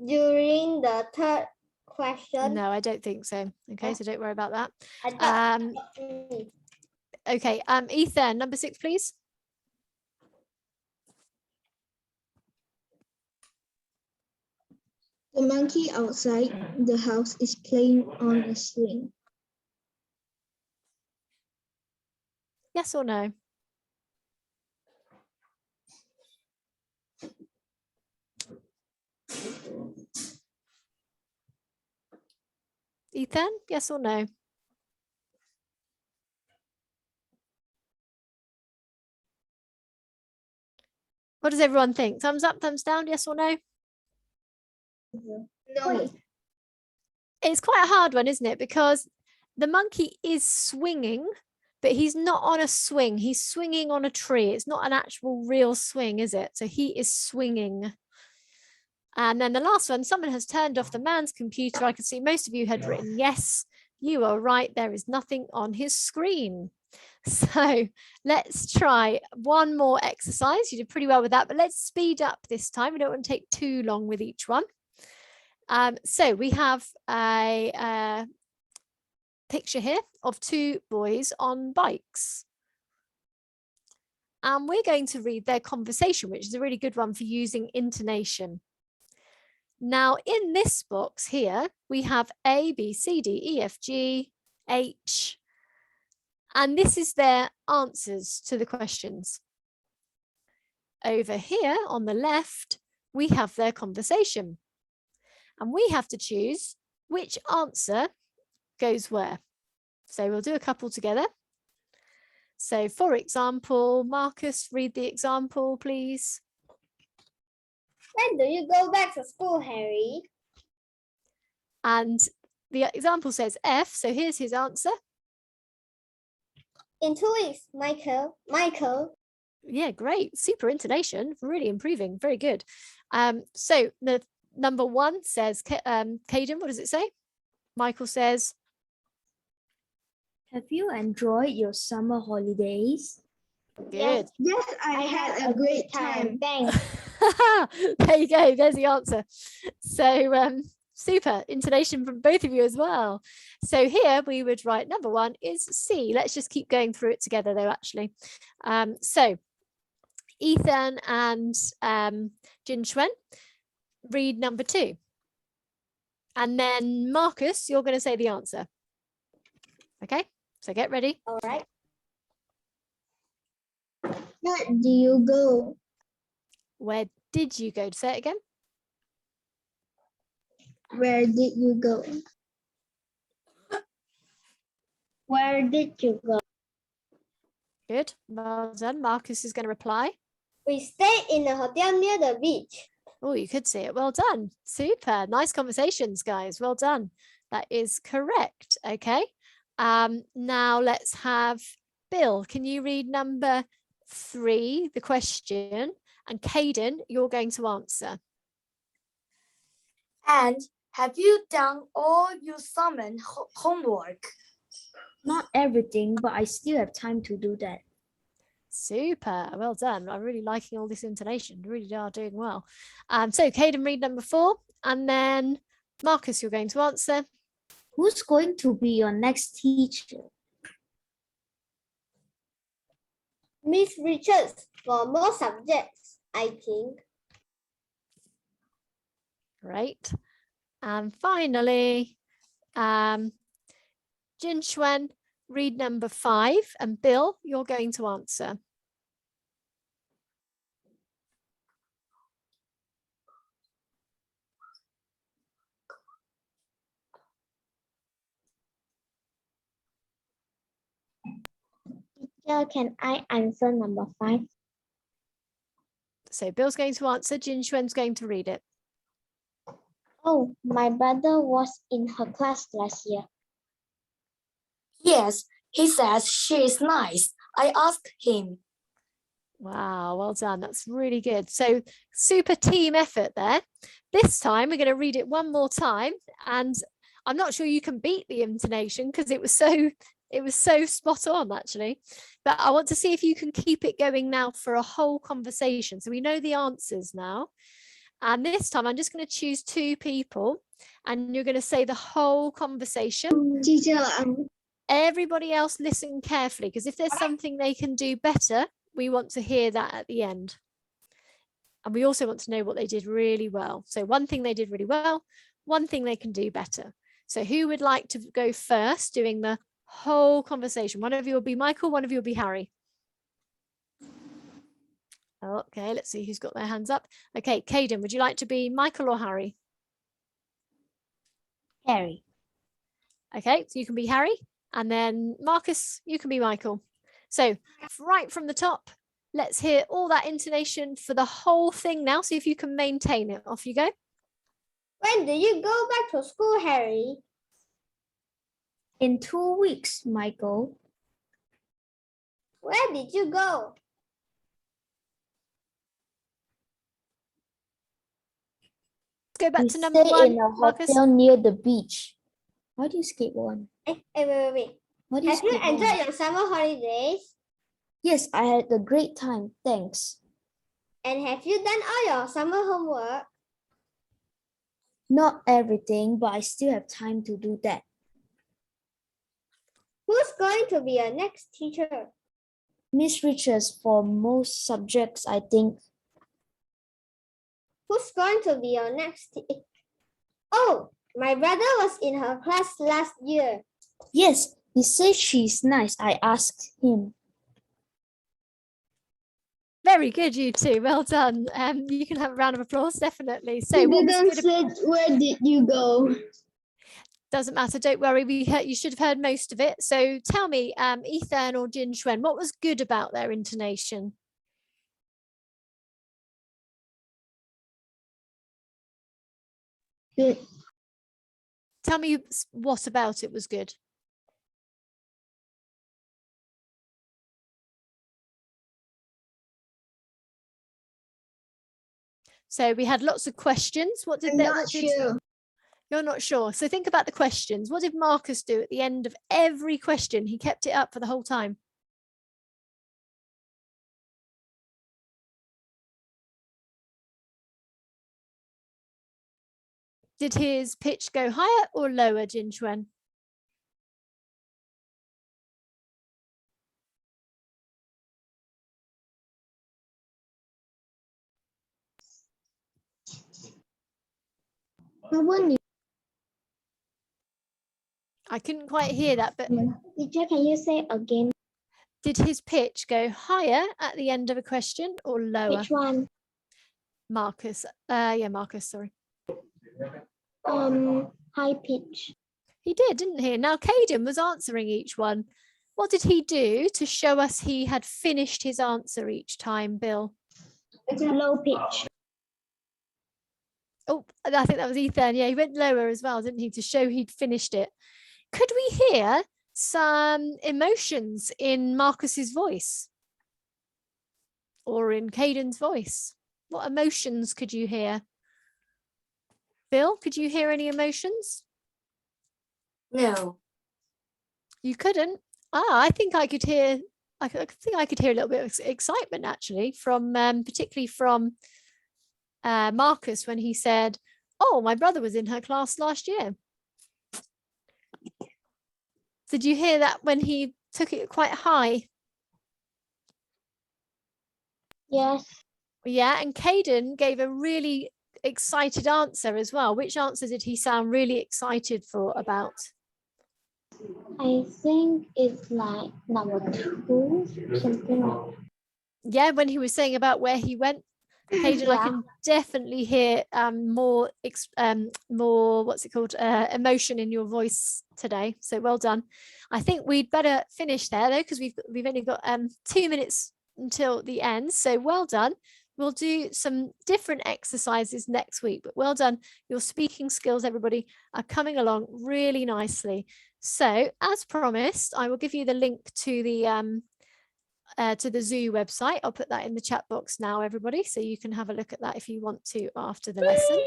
during the 3rd question? No, I don't think so. Okay, so don't worry about that. I thought Okay, Ethan, number 6, please. the monkey outside the house is playing on a swing. Yes or no? Ethan, yes or no? What does everyone think? Thumbs up, thumbs down, yes or no? No. It's quite a hard one, isn't it? Because the monkey is swinging, but he's not on a swing. He's swinging on a tree. It's not an actual real swing, is it? So he is swinging. And then the last one, someone has turned off the man's computer. I can see most of you had written, yes, you are right. There is nothing on his screen. So let's try one more exercise. You did pretty well with that, but let's speed up this time. We don't want to take too long with each one. So we have a picture here of two boys on bikes. And we're going to read their conversation, which is a really good one for using intonation. Now, in this box here, we have A, B, C, D, E, F, G, H, and this is their answers to the questions. Over here on the left, we have their conversation. And we have to choose which answer goes where. So we'll do a couple together. So for example, Marcus, read the example, please. When do you go back to school, Harry? And the example says F, so here's his answer. In 2 weeks, Michael. Yeah, great. Super intonation, really improving. Very good. So the number one says, Caden, what does it say? Michael says, Have you enjoyed your summer holidays? good. Yes, I had a great time. Thanks. There you go. There's the answer. So super intonation from both of you as well. So here we would write number one is C. Let's just keep going through it together though, actually. So Ethan and Jin Xuan, read number two. And then Marcus, you're going to say the answer. Okay, so get ready. All right. Where do you go? Where did you go? Say it again. Where did you go? Where did you go? Good. Well done. Marcus is going to reply. We stayed in a hotel near the beach. Oh, you could see it. Well done. Super. Nice conversations, guys. Well done. That is correct. Okay. Now let's have Bill. Can you read number 3, the question? And Caden, you're going to answer. And have you done all your summer homework? Not everything, but I still have time to do that. Super. Well done. I'm really liking all this intonation. You really are doing well. So Caden, read number 4. And then Marcus, you're going to answer. Who's going to be your next teacher? Miss Richards for more subjects, I think. Great. And finally, Jin Xuan, read number 5. And Bill, you're going to answer. Teacher, can I answer number 5? So Bill's going to answer. Jin Xuan's going to read it. Oh, my brother was in her class last year. Yes, he says she is nice. I asked him. Wow, well done. That's really good. So super team effort there. This time we're going to read it one more time. And I'm not sure you can beat the intonation because it was so spot on, actually. But I want to see if you can keep it going now for a whole conversation. So we know the answers now. And this time I'm just going to choose 2 people and you're going to say the whole conversation. Teacher, Everybody else listen carefully because if there's something they can do better, we want to hear that at the end. And we also want to know what they did really well. So one thing they did really well, one thing they can do better. So who would like to go first doing the whole conversation. One of you will be Michael, one of you will be Harry. Okay, let's see who's got their hands up. Okay, Caden, would you like to be Michael or Harry? Harry. Okay, so you can be Harry, and then Marcus, you can be Michael. So right from the top, let's hear all that intonation for the whole thing now. See if you can maintain it. Off you go. When do you go back to school, Harry? In 2 weeks, Michael. Where did you go? Let's go back We to number stay one, in a Marcus. hotel near the beach. Why do you skip one? Wait. Why do you Have you skip one? enjoyed your summer holidays? Yes, I had a great time. Thanks. And have you done all your summer homework? Not everything, but I still have time to do that. Who's going to be your next teacher? Miss Richards for most subjects, I think. Who's going to be your next teacher? Oh, my brother was in her class last year. Yes, he says she's nice. I asked him. Very good, you two. Well done. You can have a round of applause, definitely. So You what was didn't good say where did you go? doesn't matter. Don't worry. You should have heard most of it. So tell me, Ethan or Jin Shuen, what was good about their intonation? Good. Tell me what about it was good. So we had lots of questions. What did I'm they? not What did, sure. You're not sure. So think about the questions. What did Marcus do at the end of every question? He kept it up for the whole time. Did his pitch go higher or lower, Jin Shuen? I couldn't quite hear that, but Teacher, can you say again? did his pitch go higher at the end of a question or lower? Which one? Marcus. Yeah, Marcus, sorry. High pitch. He did, didn't he? Now Caden was answering each one. What did he do to show us he had finished his answer each time, Bill? Low pitch. Oh, I think that was Ethan. Yeah, he went lower as well, didn't he, to show he'd finished it. Could we hear some emotions in Marcus's voice or in Caden's voice? What emotions could you hear? Bill, could you hear any emotions? No. You couldn't? I think I could hear. I think I could hear a little bit of excitement actually from, particularly from Marcus when he said, "Oh, my brother was in her class last year." Did you hear that when he took it quite high? Yes. Yeah, and Caden gave a really excited answer as well. Which answer did he sound really excited for about? I think it's like number 2, something like that. Yeah, when he was saying about where he went, Caden, I can definitely hear more what's it called, emotion in your voice today. So well done. I think we'd better finish there though, because we've only got 2 minutes until the end. So well done. We'll do some different exercises next week, but well done. Your speaking skills, everybody, are coming along really nicely. So as promised, I will give you the link to the Zoo website. I'll put that in the chat box now, everybody, so you can have a look at that if you want to after the lesson.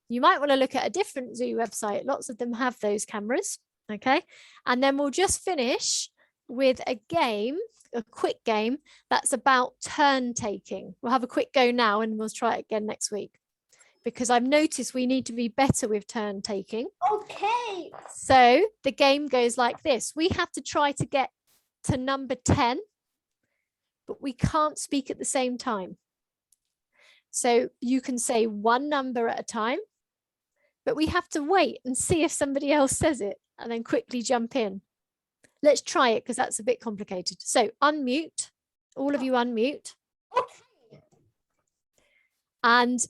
You might want to look at a different Zoo website. Lots of them have those cameras. Okay, and then we'll just finish with a game, a quick game that's about turn taking. We'll have a quick go now and we'll try it again next week, because I've noticed we need to be better with turn taking. Okay. So the game goes like this. We have to try to get to number 10, but we can't speak at the same time. So you can say one number at a time, but we have to wait and see if somebody else says it and then quickly jump in. let's try it because that's a bit complicated. So unmute, all of you unmute. And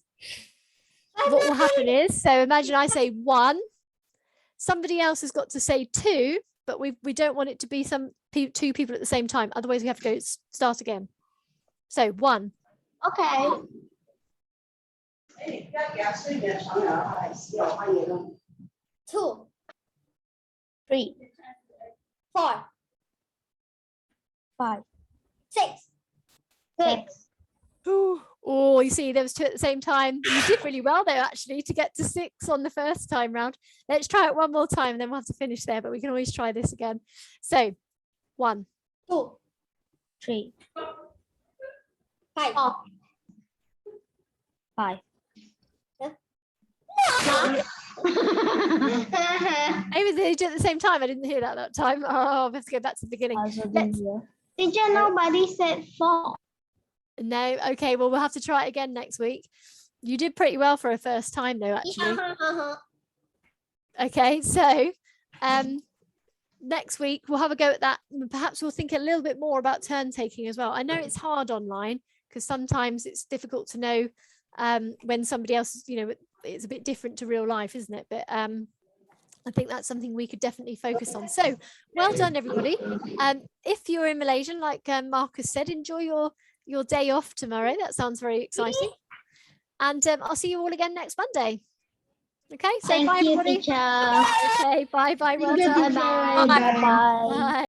what will happen is, so imagine I say 1, somebody else has got to say 2, but we don't want it to be 2 people at the same time. Otherwise we have to go start again. So 1. Okay. 2, 3, 4, 5, 6. 6. Oh, you see, there was 2 at the same time. You did really well though, actually, to get to 6 on the first time round. Let's try it one more time, and then we'll have to finish there, but we can always try this again. So 1, 2, 3, 5. 4, 5. Maybe they did at the same time. I didn't hear that time. Oh, let's go back to the beginning. Let's, Teacher, nobody said 4. no, okay, well, we'll have to try it again next week. You did pretty well for a first time though, actually. Okay, so next week we'll have a go at that. Perhaps we'll think a little bit more about turn taking as well. I know it's hard online because sometimes it's difficult to know when somebody else, you know, it's a bit different to real life, isn't it? But I think that's something we could definitely focus on. So well done, everybody. If you're in Malaysia, like Marcus said, enjoy your day off tomorrow. That sounds very exciting. And I'll see you all again next Monday. Okay, so Thank bye, you, everybody. teacher. Okay, bye. Well Goodbye. done. Bye. Bye.